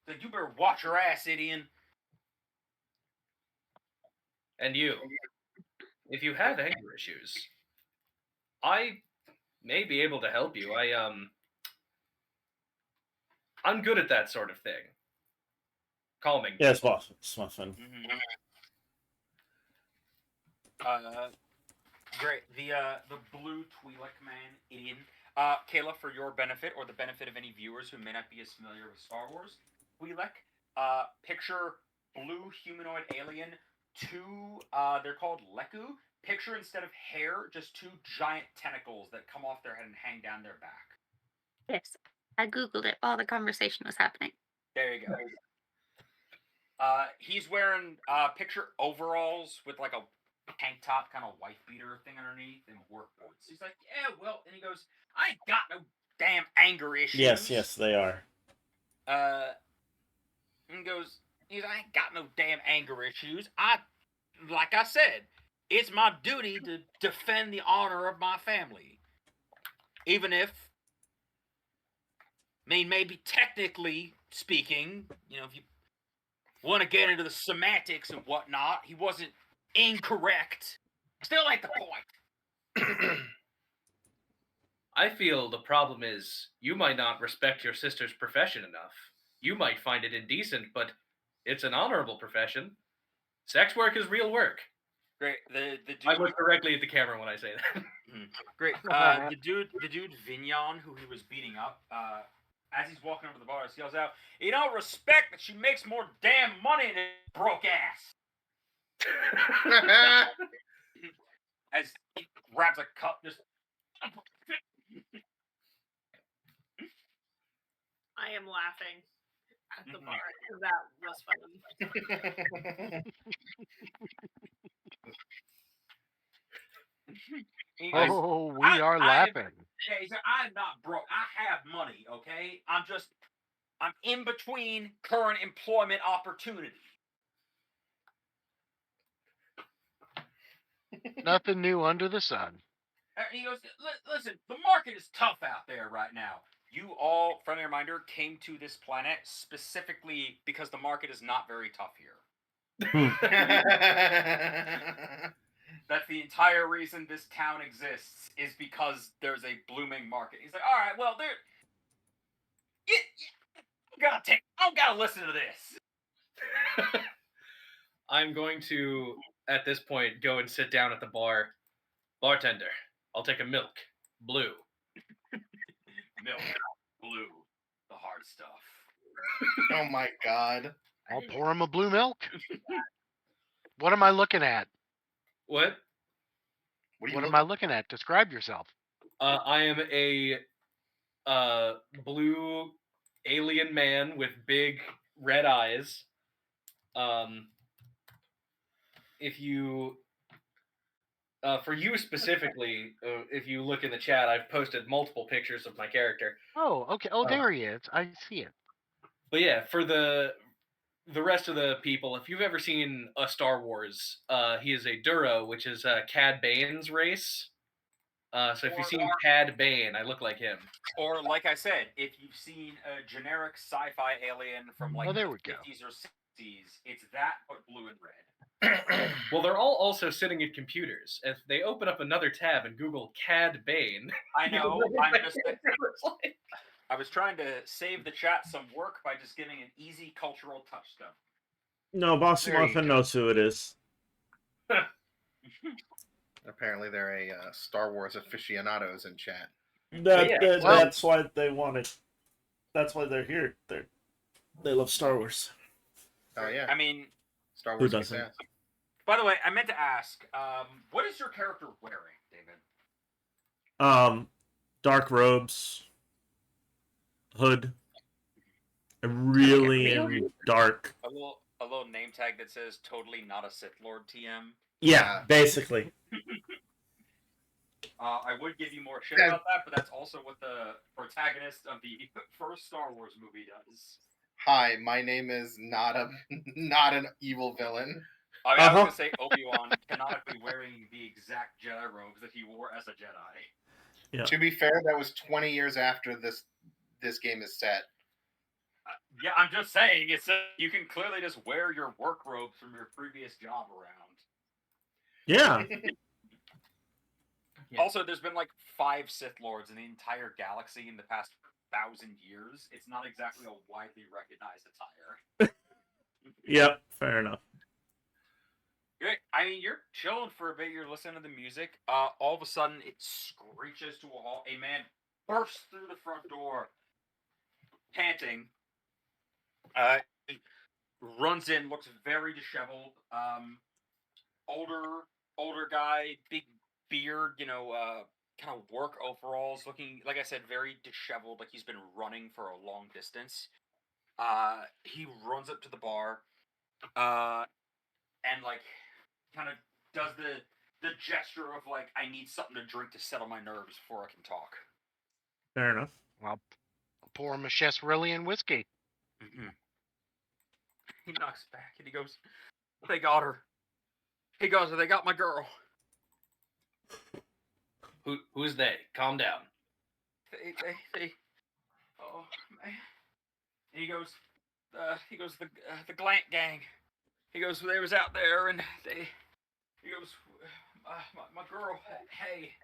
Like, you better watch your ass, idiot." And you, if you have anger issues, I may be able to help you. I'm good at that sort of thing. Calming. Yes, boss. Smuffin. Great. The blue Twi'lek man, Ian. Kayla, for your benefit or the benefit of any viewers who may not be as familiar with Star Wars, Twi'lek. Picture blue humanoid alien. Two. They're called Leku. Picture instead of hair, just two giant tentacles that come off their head and hang down their back. Yes. I googled it while the conversation was happening. There you go. He's wearing picture overalls with like a tank top, kind of wife beater thing underneath, and work boots. He's like, yeah, well, and he goes, I ain't got no damn anger issues. Yes, they are. And he's I ain't got no damn anger issues. Like I said, it's my duty to defend the honor of my family, even if, I mean, maybe technically speaking, if you want to get into the semantics and whatnot, he wasn't incorrect. Still ain't the point. I feel the problem is you might not respect your sister's profession enough. You might find it indecent, but it's an honorable profession. Sex work is real work. Great. The dude. I look directly at the camera when I say that. Great. The dude Vignon, who he was beating up, as he's walking over the bar, he yells out, "You don't respect that she makes more damn money than broke ass." As he grabs a cup, just. I am laughing at the bar. That was funny. He goes, Oh, we are laughing. Yeah, he said, I'm not broke. I have money, okay? I'm in between current employment opportunities. Nothing new under the sun. And he goes, listen, the market is tough out there right now. You all, friendly reminder, came to this planet specifically because the market is not very tough here. That's the entire reason this town exists, is because there's a blooming market. He's like, all right, well, I don't gotta listen to this. I'm going to, at this point, go and sit down at the bar. Bartender, I'll take a milk. Blue. Milk. Blue. The hard stuff. Oh my god. I'll pour him a blue milk. What am I looking at? What? What am I looking at? Describe yourself. I am a blue alien man with big red eyes. If you, for you specifically, if you look in the chat, I've posted multiple pictures of my character. Oh, okay. Oh, there he is. I see it. But yeah, for the rest of the people, if you've ever seen a Star Wars, he is a Duro, which is Cad Bane's race. So if you've seen Cad Bane, I look like him. Or, like I said, if you've seen a generic sci-fi alien from like the 50s or 60s, it's that, but blue and red. Well, they're all also sitting at computers. If they open up another tab and Google Cad Bane, I know. I was trying to save the chat some work by just giving an easy cultural touchstone. No, Bossy Muffin knows who it is. Apparently, they're a Star Wars aficionados in chat. That's why they want it. That's why they're here. They love Star Wars. Oh yeah. I mean, Star Wars. Who doesn't? By the way, I meant to ask, what is your character wearing, David? Dark robes, hood, a really dark. A little name tag that says "Totally not a Sith Lord TM." Yeah, basically. I would give you more shit about that, but that's also what the protagonist of the first Star Wars movie does. Hi, my name is not an evil villain. I mean, I was gonna say Obi-Wan canonically wearing the exact Jedi robes that he wore as a Jedi. Yeah. To be fair, that was 20 years after this game is set. Yeah, I'm just saying, you can clearly just wear your work robes from your previous job around. Yeah. Also, there's been like 5 Sith Lords in the entire galaxy in the past 1,000 years. It's not exactly a widely recognized attire. Yep, fair enough. I mean, you're chilling for a bit. You're listening to the music. All of a sudden, it screeches to a halt. A man bursts through the front door, panting. He runs in, looks very disheveled. Older guy, big beard, kind of work overalls, looking, like I said, very disheveled, like he's been running for a long distance. He runs up to the bar, and like kind of does the gesture of like, I need something to drink to settle my nerves before I can talk. Fair enough. I'll pour him a Chesrillian whiskey. Mm-hmm. He knocks back and he goes, "They got her." He goes, "They got my girl." Who's they? Calm down. They. Oh man. And he goes, the Glant gang. He goes, they was out there and they. He goes, my girl. Hey.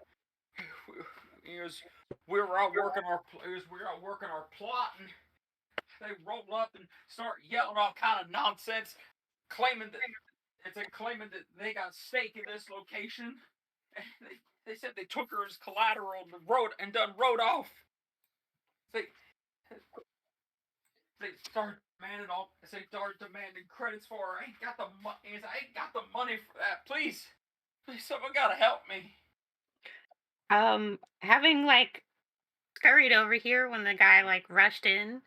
He goes, we were out working our plot, and they roll up and start yelling all kind of nonsense, claiming that they got stake in this location. And they said they took her as collateral and rode off. They started demanding credits for her. I ain't got the money for that. Please, someone gotta help me. Having like scurried over here when the guy like rushed in.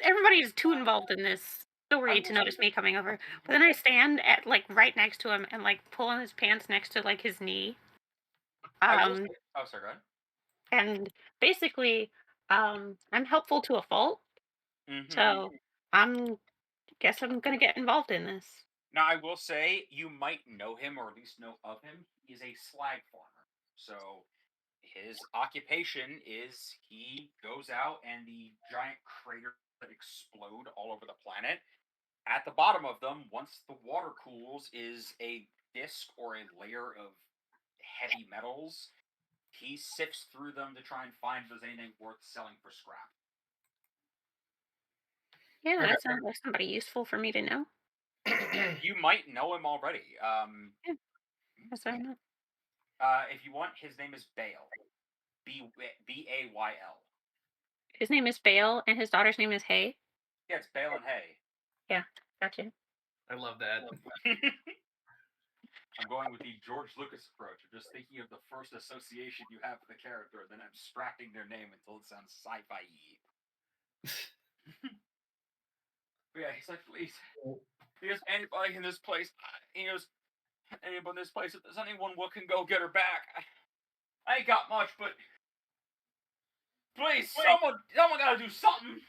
Everybody's too involved in this story to notice me coming over. But then I stand at like right next to him and like pull on his pants next to like his knee. Sorry, go ahead. And basically, I'm helpful to a fault. Mm-hmm. So guess I'm gonna get involved in this. Now I will say you might know him or at least know of him. He's a slag farmer. So his occupation is he goes out and the giant craters that explode all over the planet. At the bottom of them, once the water cools, is a disc or a layer of heavy metals. He sifts through them to try and find if there's anything worth selling for scrap. Yeah, that sounds like somebody useful for me to know. You might know him already. Yeah, that's what I know. If you want, his name is Bale. Bayl. His name is Bale, and his daughter's name is Hay. Yeah, it's Bale and Hay. Yeah, gotcha. I love that. I'm going with the George Lucas approach of just thinking of the first association you have with the character, and then abstracting their name until it sounds sci-fi-y. Yeah, he's like, please. He goes, anybody in this place? Anybody in this place? If there's anyone who can go get her back, I ain't got much, but please, someone gotta do something.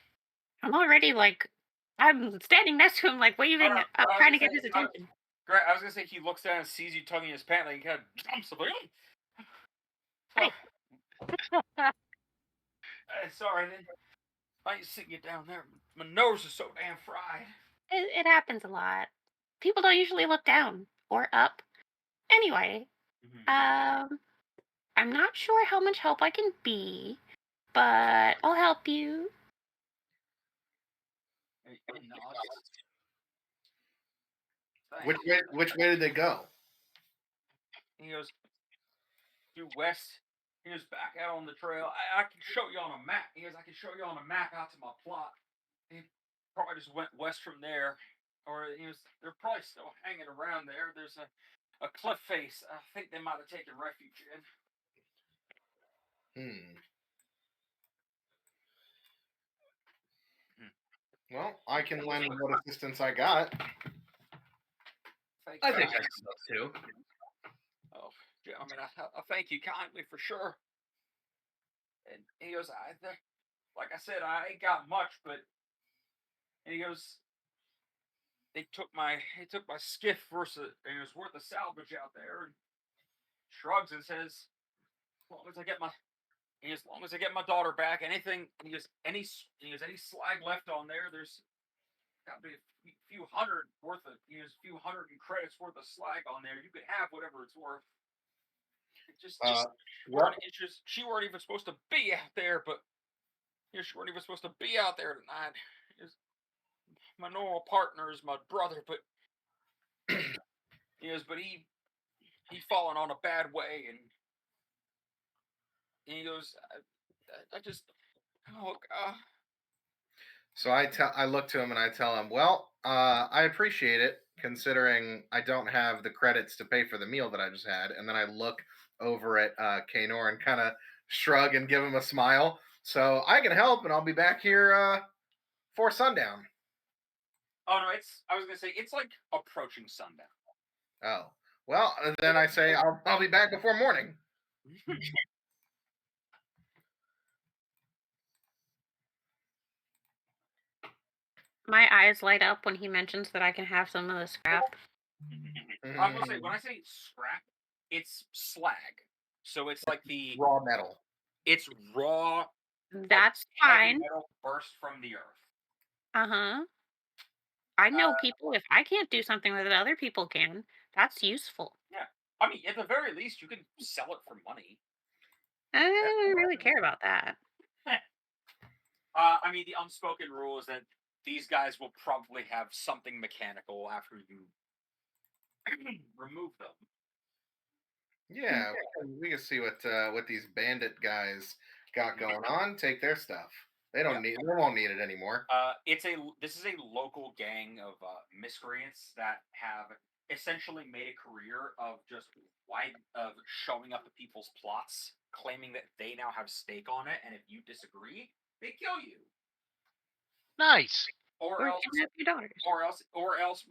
I'm already like, I'm standing next to him, like waving up, trying to get his attention. Great. I was gonna say he looks down and sees you tugging his pant, like he kind of jumps up. Hey. Sorry, I ain't sitting you down there. My nose is so damn fried. It happens a lot. People don't usually look down or up. Anyway, I'm not sure how much help I can be, but I'll help you. Which way did they go? He goes due west. He goes back out on the trail. I can show you on a map. He goes, I can show you on a map out to my plot. He probably just went west from there. Or they're probably still hanging around there. There's a cliff face. I think they might have taken refuge in. Well, I can lend what assistance I got. I think I can help too. Oh, gentlemen, I thank you kindly for sure. And he goes, like I said, I ain't got much, but and he goes, they took my skiff and it was worth a salvage out there. And shrugs and says, as long as I get my daughter back, anything. And he goes, any slag left on there, there's got to be a few hundred in credits worth of slag on there. You could have whatever it's worth. She weren't even supposed to be out there, but she weren't even supposed to be out there tonight. My normal partner is my brother, but he fallen on a bad way, and he goes, I just, oh God. So I look to him and I tell him, well, I appreciate it, considering I don't have the credits to pay for the meal that I just had. And then I look over at Kanor and kind of shrug and give him a smile. So I can help, and I'll be back here for sundown. Oh no, I was gonna say it's like approaching sundown. Oh, well, then I say I'll be back before morning. My eyes light up when he mentions that I can have some of the scrap. I will say when I say scrap, it's slag. So it's like the Raw metal. It's raw. That's heavy fine. metal burst from the earth. Uh-huh. I know people, if I can't do something with it, other people can. That's useful. Yeah. I mean, at the very least, you can sell it for money. I don't really care about that. I mean, the unspoken rule is that these guys will probably have something mechanical after you remove them. Yeah, we can see what these bandit guys got going on. Take their stuff. They won't need it anymore. This is a local gang of miscreants that have essentially made a career of just showing up at people's plots, claiming that they now have stake on it, and if you disagree, they kill you. Nice. Or kidnap your daughters. Or else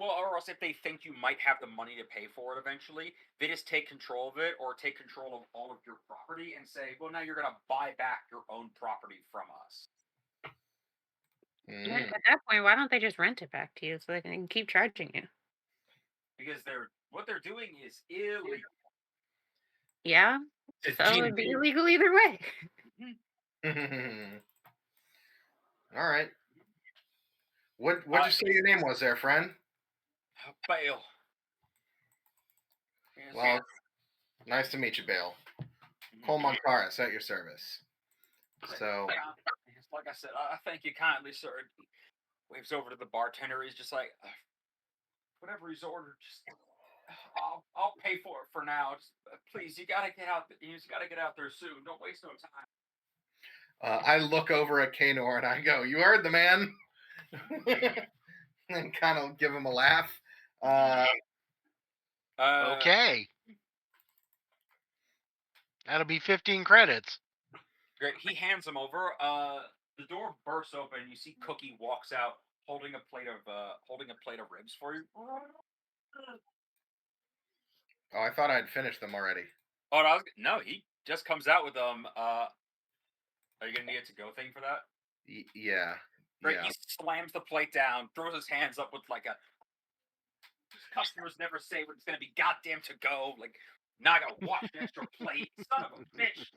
if they think you might have the money to pay for it eventually, they just take control of it or take control of all of your property and say, well, now you're going to buy back your own property from us. At that point, why don't they just rent it back to you so they can keep charging you? Because what they're doing is illegal. Yeah, so it would be illegal either way. All right. What'd you say your name was there, friend? Bale. Well, nice to meet you, Bale. Cole Moncaris at your service. So, like I said, I thank you kindly, sir. Waves over to the bartender. He's just like, whatever he's ordered, just I'll pay for it for now. Just, please, you gotta get out. You just gotta get out there soon. Don't waste no time. I look over at Kanor and I go, "You heard the man," and kind of give him a laugh. Okay. That'll be 15 credits. Great. He hands him over. The door bursts open. You see Cookie walks out holding a plate of ribs for you. Oh, I thought I'd finished them already. Oh no, he just comes out with them. Are you gonna need a to-go thing for that? Yeah. Right. Yeah. He slams the plate down, throws his hands up with like a. Customers never say when it's gonna be goddamn to go. Like, now I gotta wash an extra plate. Son of a bitch.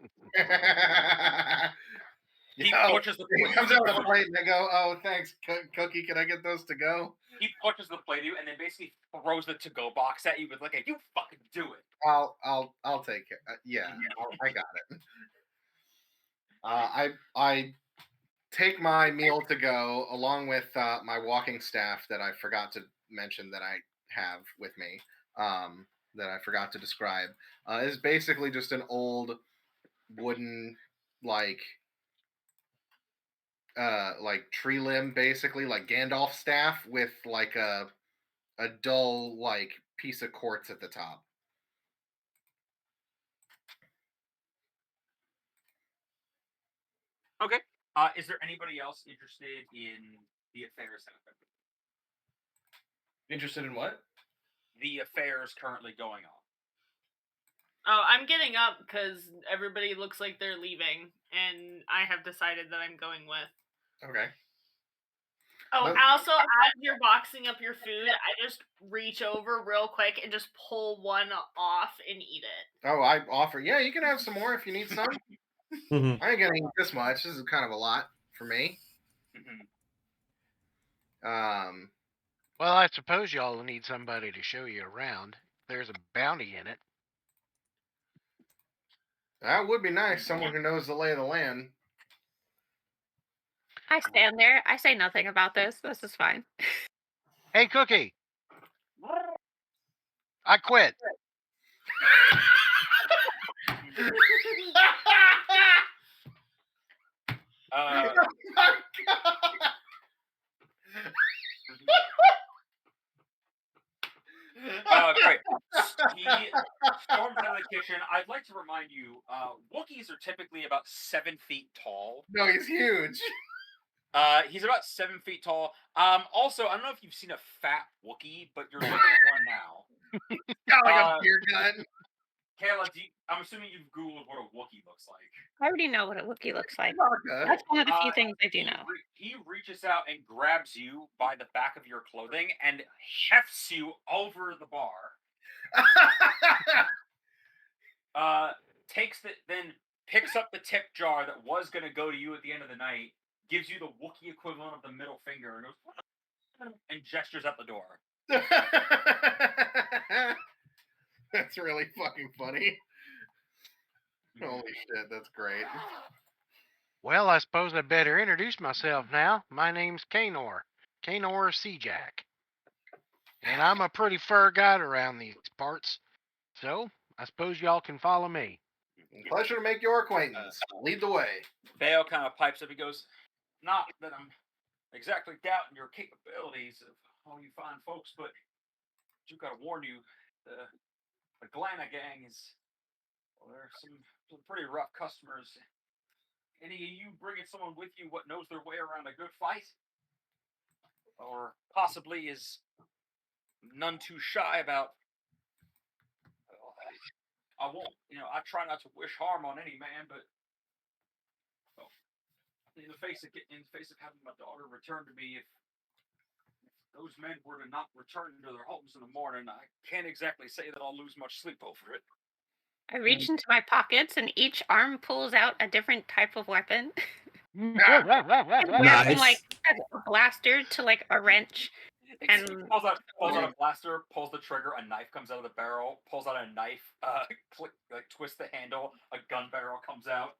He pushes the plate. He comes out with a plate and I go, "Oh, thanks, Cookie. Can I get those to go?" He pushes the plate at you and then basically throws the to-go box at you with like "You fucking do it." I'll take it. Yeah, I got it. I take my meal to go along with my walking staff that I forgot to mention that I have with me. That I forgot to describe. Is basically just an old wooden like tree limb, basically like Gandalf staff with like a dull like piece of quartz at the top. Okay. Is there anybody else interested in the affairs? Interested in what? The affairs currently going on. Oh, I'm getting up because everybody looks like they're leaving, and I have decided that I'm going with. Okay. Oh, also, as you're boxing up your food, I just reach over real quick and just pull one off and eat it. Oh, I offer. Yeah, you can have some more if you need some. I ain't gonna eat this much. This is kind of a lot for me. Well, I suppose y'all will need somebody to show you around. There's a bounty in it. That would be nice. Someone who knows the lay of the land. I stand there. I say nothing about this. This is fine. Hey, Cookie. I quit. Great. He storms out of the kitchen. I'd like to remind you, Wookiees are typically about 7 feet tall. No, he's huge. He's about 7 feet tall. Also, I don't know if you've seen a fat Wookiee, but you're looking at one now. Got like a beer gun. Kayla, I'm assuming you've Googled what a Wookiee looks like. I already know what a Wookiee looks like. Vodka. That's one of the few things I do know. He reaches out and grabs you by the back of your clothing and hefts you over the bar. Then picks up the tip jar that was going to go to you at the end of the night, gives you the Wookiee equivalent of the middle finger, and goes and gestures at the door. That's really fucking funny. Holy shit, that's great. Well, I suppose I better introduce myself now. My name's Kanor Seajack. And I'm a pretty fur guide around these parts. So, I suppose y'all can follow me. Pleasure to make your acquaintance. Lead the way. Bale kind of pipes up. He goes, "Not that I'm exactly doubting your capabilities of all you fine folks, but I do gotta warn you, the Glana gang is, well, there are some pretty rough customers. Any of you bringing someone with you what knows their way around a good fight? Or possibly is none too shy about, well, I won't, I try not to wish harm on any man, but well, in the face of having my daughter returned to me, if those men were to not return to their homes in the morning, I can't exactly say that I'll lose much sleep over it." I reach into my pockets and each arm pulls out a different type of weapon. Nice. From like a blaster to like a wrench. And pulls out a blaster, pulls the trigger, a knife comes out of the barrel, pulls out a knife, twists the handle, a gun barrel comes out.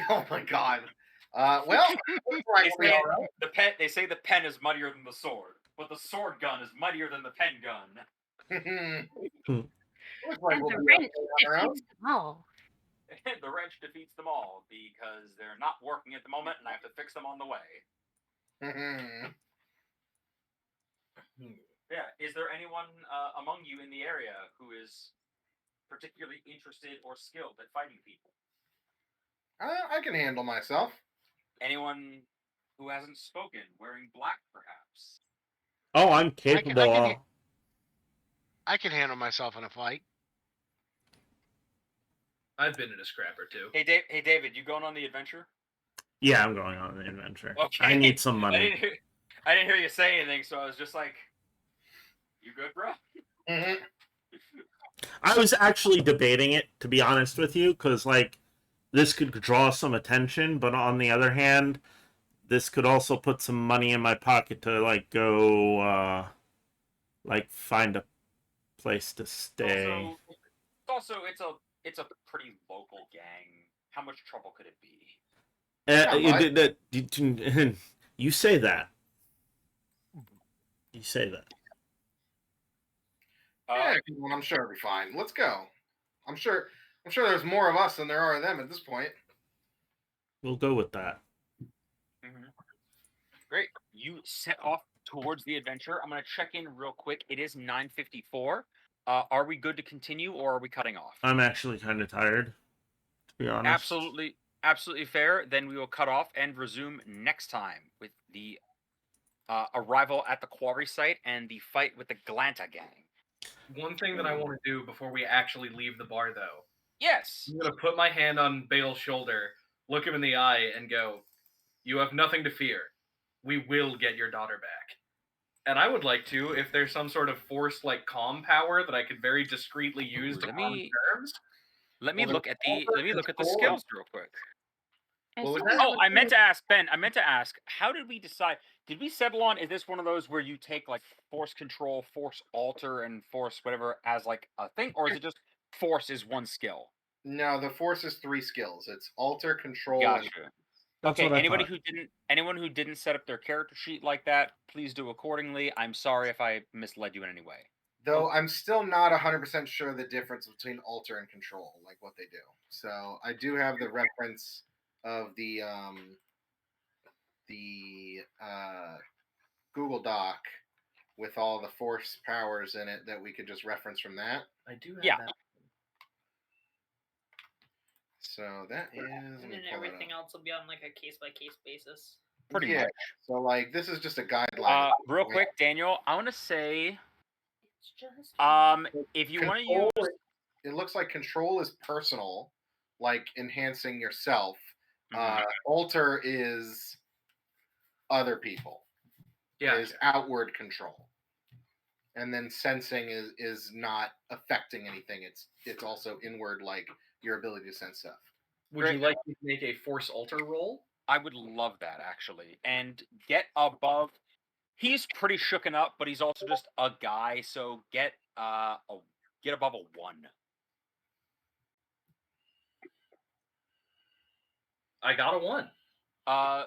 Oh my god. Well, they say the pen is mightier than the sword, but the sword gun is mightier than the pen gun. And the wrench defeats them all. The wrench defeats them all because they're not working at the moment, and I have to fix them on the way. Yeah. Is there anyone among you in the area who is particularly interested or skilled at fighting people? I can handle myself. Anyone who hasn't spoken, wearing black, perhaps? Oh, I'm capable. I can handle myself in a fight. I've been in a scrap or two. Hey, David, you going on the adventure? Yeah, I'm going on the adventure. Okay. I need some money. I didn't hear you say anything, so I was just like, "You good, bro?" Mm-hmm. I was actually debating it, to be honest with you, because like this could draw some attention, but on the other hand, this could also put some money in my pocket to like go find a place to stay. Also, it's a pretty local gang. How much trouble could it be? You say that. You say that. Yeah, I'm sure it'll be fine. Let's go. I'm sure there's more of us than there are of them at this point. We'll go with that. Mm-hmm. Great. You set off towards the adventure. I'm going to check in real quick. It is 9:54. Are we good to continue, or are we cutting off? I'm actually kind of tired, to be honest. Absolutely fair. Then we will cut off and resume next time with the arrival at the quarry site and the fight with the Glanta gang. One thing that I want to do before we actually leave the bar, though. Yes. I'm going to put my hand on Bale's shoulder, look him in the eye, and go, "You have nothing to fear. We will get your daughter back." And I would like to, if there's some sort of force like calm power that I could very discreetly use to calm nerves. Let me look at the skills real quick. What was that? Oh, I meant to ask Ben. How did we decide? Did we settle on? Is this one of those where you take like force control, force alter, and force whatever as like a thing, or is it just force is one skill? No, the force is 3 skills. It's alter, control, Gotcha. That's okay, what I anyone thought. who didn't set up their character sheet like that, please do accordingly. I'm sorry if I misled you in any way. Though I'm still not 100% sure the difference between alter and control, like what they do. So I do have the reference of the Google Doc with all the force powers in it that we could just reference from that. I do have Yeah. that. So that is. And then everything else will be on like a case by case basis. Pretty much. much. So like this is just a guideline. Real quick, Daniel, I want to say, It's just if you want to Control, use, it looks like control is personal, like enhancing yourself. Mhm. Alter is other people. Yeah. Is outward control. And then sensing is not affecting anything. It's also inward, like your ability to sense stuff. Would you like me to make a force alter roll? I would love that actually, and get above. He's pretty shooken up, but he's also just a guy. So get above a 1. I got a 1.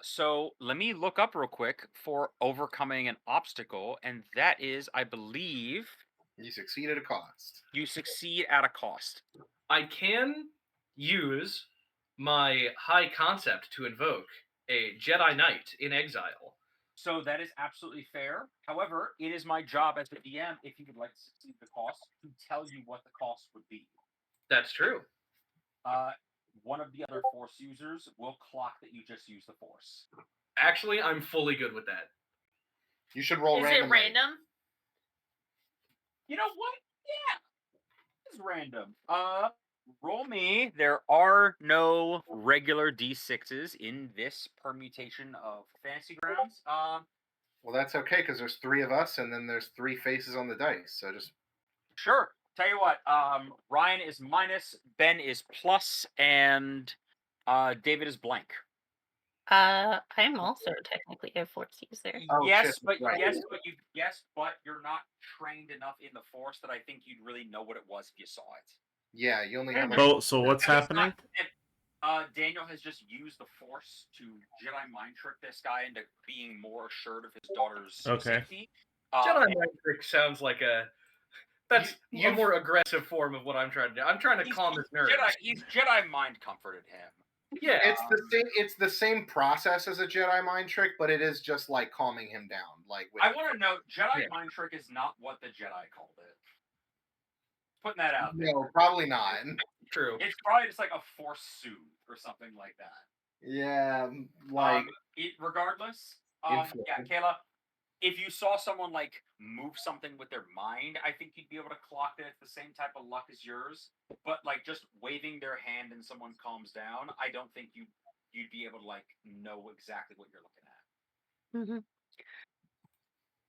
So let me look up real quick for overcoming an obstacle, and that is, I believe, You succeed at a cost. you succeed at a cost. I can use my high concept to invoke a Jedi Knight in exile. So that is absolutely fair. However, it is my job as the DM, if you would like to succeed the cost, to tell you what the cost would be. That's true. One of the other Force users will clock that you just used the Force. Actually, I'm fully good with that. You should roll Is randomly. it random? You know what? Yeah, it's random. Roll me. There are no regular D6s in this permutation of Fantasy Grounds. Well, that's okay because there's 3 of us, and then there's 3 faces on the dice. So just Sure. Tell you what. Ryan is minus, Ben is plus, and David is blank. I'm also technically a Force user. Oh, yes, shit, but right. but you're not trained enough in the Force that I think you'd really know what it was if you saw it. yeah, you only have. So what's happening? Daniel has just used the Force to Jedi mind trick this guy into being more assured of his daughter's safety. Jedi mind trick sounds like a a more aggressive form of what I'm trying to do. I'm trying to calm his nerves. He's Jedi mind comforted him. Yeah, It's the same process as a Jedi mind trick, but it is just like calming him down. Like I want to know, Jedi mind trick is not what the Jedi called it. Putting that out there. No, probably not. True. It's probably just like a Force soothe or something like that. Yeah, like regardless. Influence. Yeah, Kayla. If you saw someone like move something with their mind, I think you'd be able to clock that it's the same type of luck as yours. But like just waving their hand and someone calms down, I don't think you'd be able to like know exactly what you're looking at. Mm-hmm.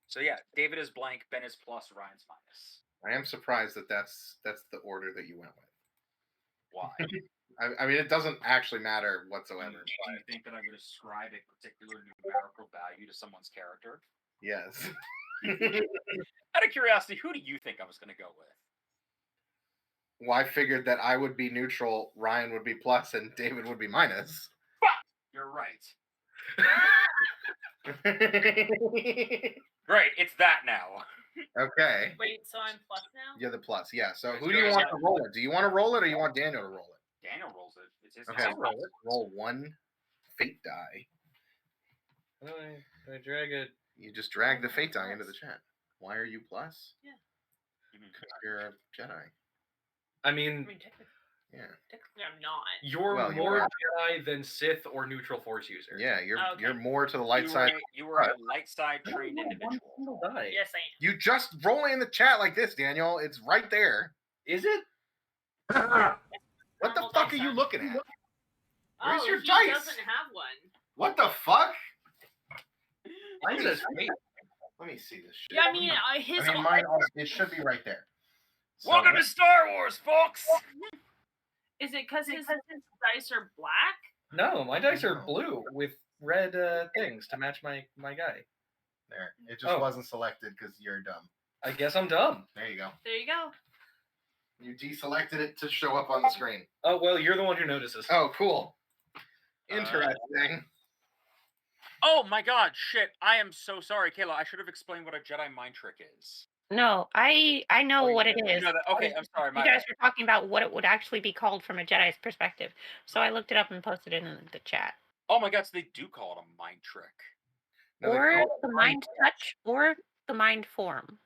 So yeah, David is blank, Ben is plus, Ryan's minus. I am surprised that that's the order that you went with. Why? I mean, it doesn't actually matter whatsoever. Do you think that I would ascribe a particular numerical value to someone's character? Yes. Out of curiosity, who do you think I was going to go with? Well, I figured that I would be neutral, Ryan would be plus, and David would be minus. You're right. Great, it's that now. Okay. Wait, so I'm plus now? You're the plus, yeah. So who do you want to roll it? Do you want to roll it or you want Daniel to roll it? Daniel rolls it. It's his Okay, roll 1 fate die. Do I drag it? You just drag the fate die into the chat. Why are you plus? Yeah. Because you're a Jedi. I mean, Yeah. Technically, I'm not. You're more Jedi than Sith or neutral Force user. Yeah, Okay. you're more to the light side. You were a light side trained individual. Yes, I am. You just roll it in the chat like this, Daniel. It's right there. Is it? What the Normal fuck dice are you are- looking at? Where's Oh, your he dice? doesn't have one. What the fuck? Mine says fate. Let me see this shit. Yeah, I mean, his. mine also, it should be right there. So, Welcome to Star Wars, folks! Is it because his dice are black? No, my dice are blue with red things to match my guy. there. It just Oh. wasn't selected because you're dumb. I guess I'm dumb. There you go. There you go. You deselected it to show up on the screen. Oh, well, you're the one who notices. Oh, cool. Interesting. Oh my god, shit. I am so sorry, Kayla. I should have explained what a Jedi mind trick is. No, I know what it You is. know that? Okay, I'm sorry. You guys were talking about what it would actually be called from a Jedi's perspective. So I looked it up and posted it in the chat. Oh my god, so they do call it a mind trick. No, they Or call it the mind touch, or the mind form.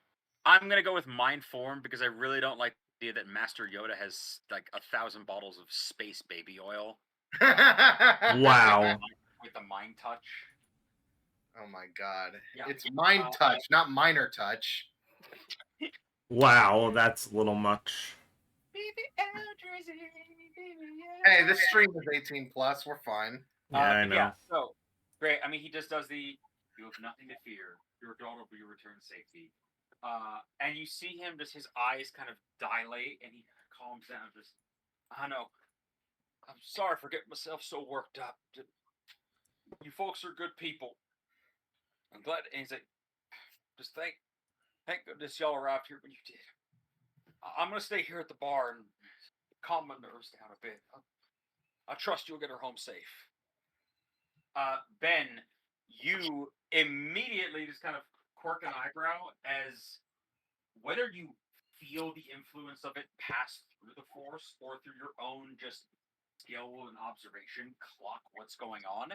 I'm gonna go with mind form because I really don't like the idea that Master Yoda has like 1,000 bottles of space baby oil Wow. with the mind touch. Oh my god. Yeah. It's mind touch, not minor touch. Wow, that's a little much. Hey, this stream is 18 plus. We're fine. Yeah, I but know. yeah, so great. I mean, he just does the "you have nothing to fear. Your daughter will be returned safely." And you see him, just his eyes kind of dilate, and he calms down. Just, I know. I'm sorry for getting myself so worked up. You folks are good people. I'm glad. And he's like, just thank goodness y'all arrived here when you did. I'm gonna stay here at the bar and calm my nerves down a bit. I trust you'll get her home safe. Ben, you immediately just kind of quirk an eyebrow as whether you feel the influence of it pass through the Force or through your own just skill and observation clock what's going on.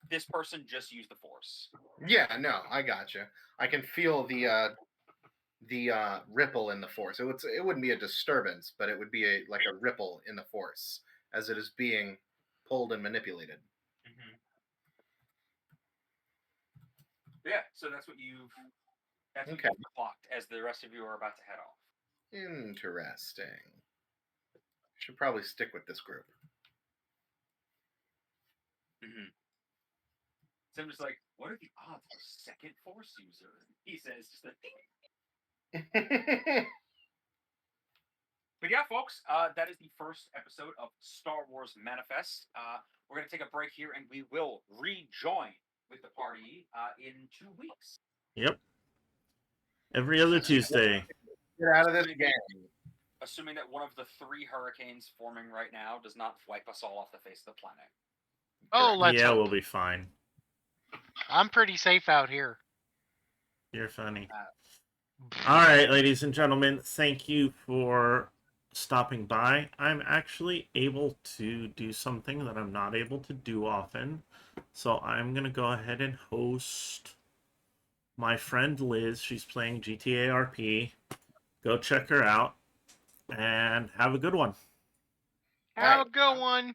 This person just used the Force. Yeah, no, I gotcha. I can feel the ripple in the force. It wouldn't be a disturbance, but it would be like a ripple in the force as it is being pulled and manipulated. Mm-hmm. Yeah, so that's what you've clocked as the rest of you are about to head off. Interesting. Should probably stick with this group. Mm-hmm. So I'm just like, what are the odds of a second Force user? He says, just like, ding. But yeah, folks, that is the first episode of Star Wars Manifest. We're going to take a break here, and we will rejoin with the party in 2 weeks. Yep. Every other Tuesday. Get out of this game. Assuming that one of the 3 hurricanes forming right now does not wipe us all off the face of the planet. Oh, let's Yeah, hope. we'll be fine. I'm pretty safe out here. You're funny. All right, ladies and gentlemen, thank you for stopping by. I'm actually able to do something that I'm not able to do often. So I'm going to go ahead and host my friend Liz. She's playing GTA RP. Go check her out and have a good one. Have a good one.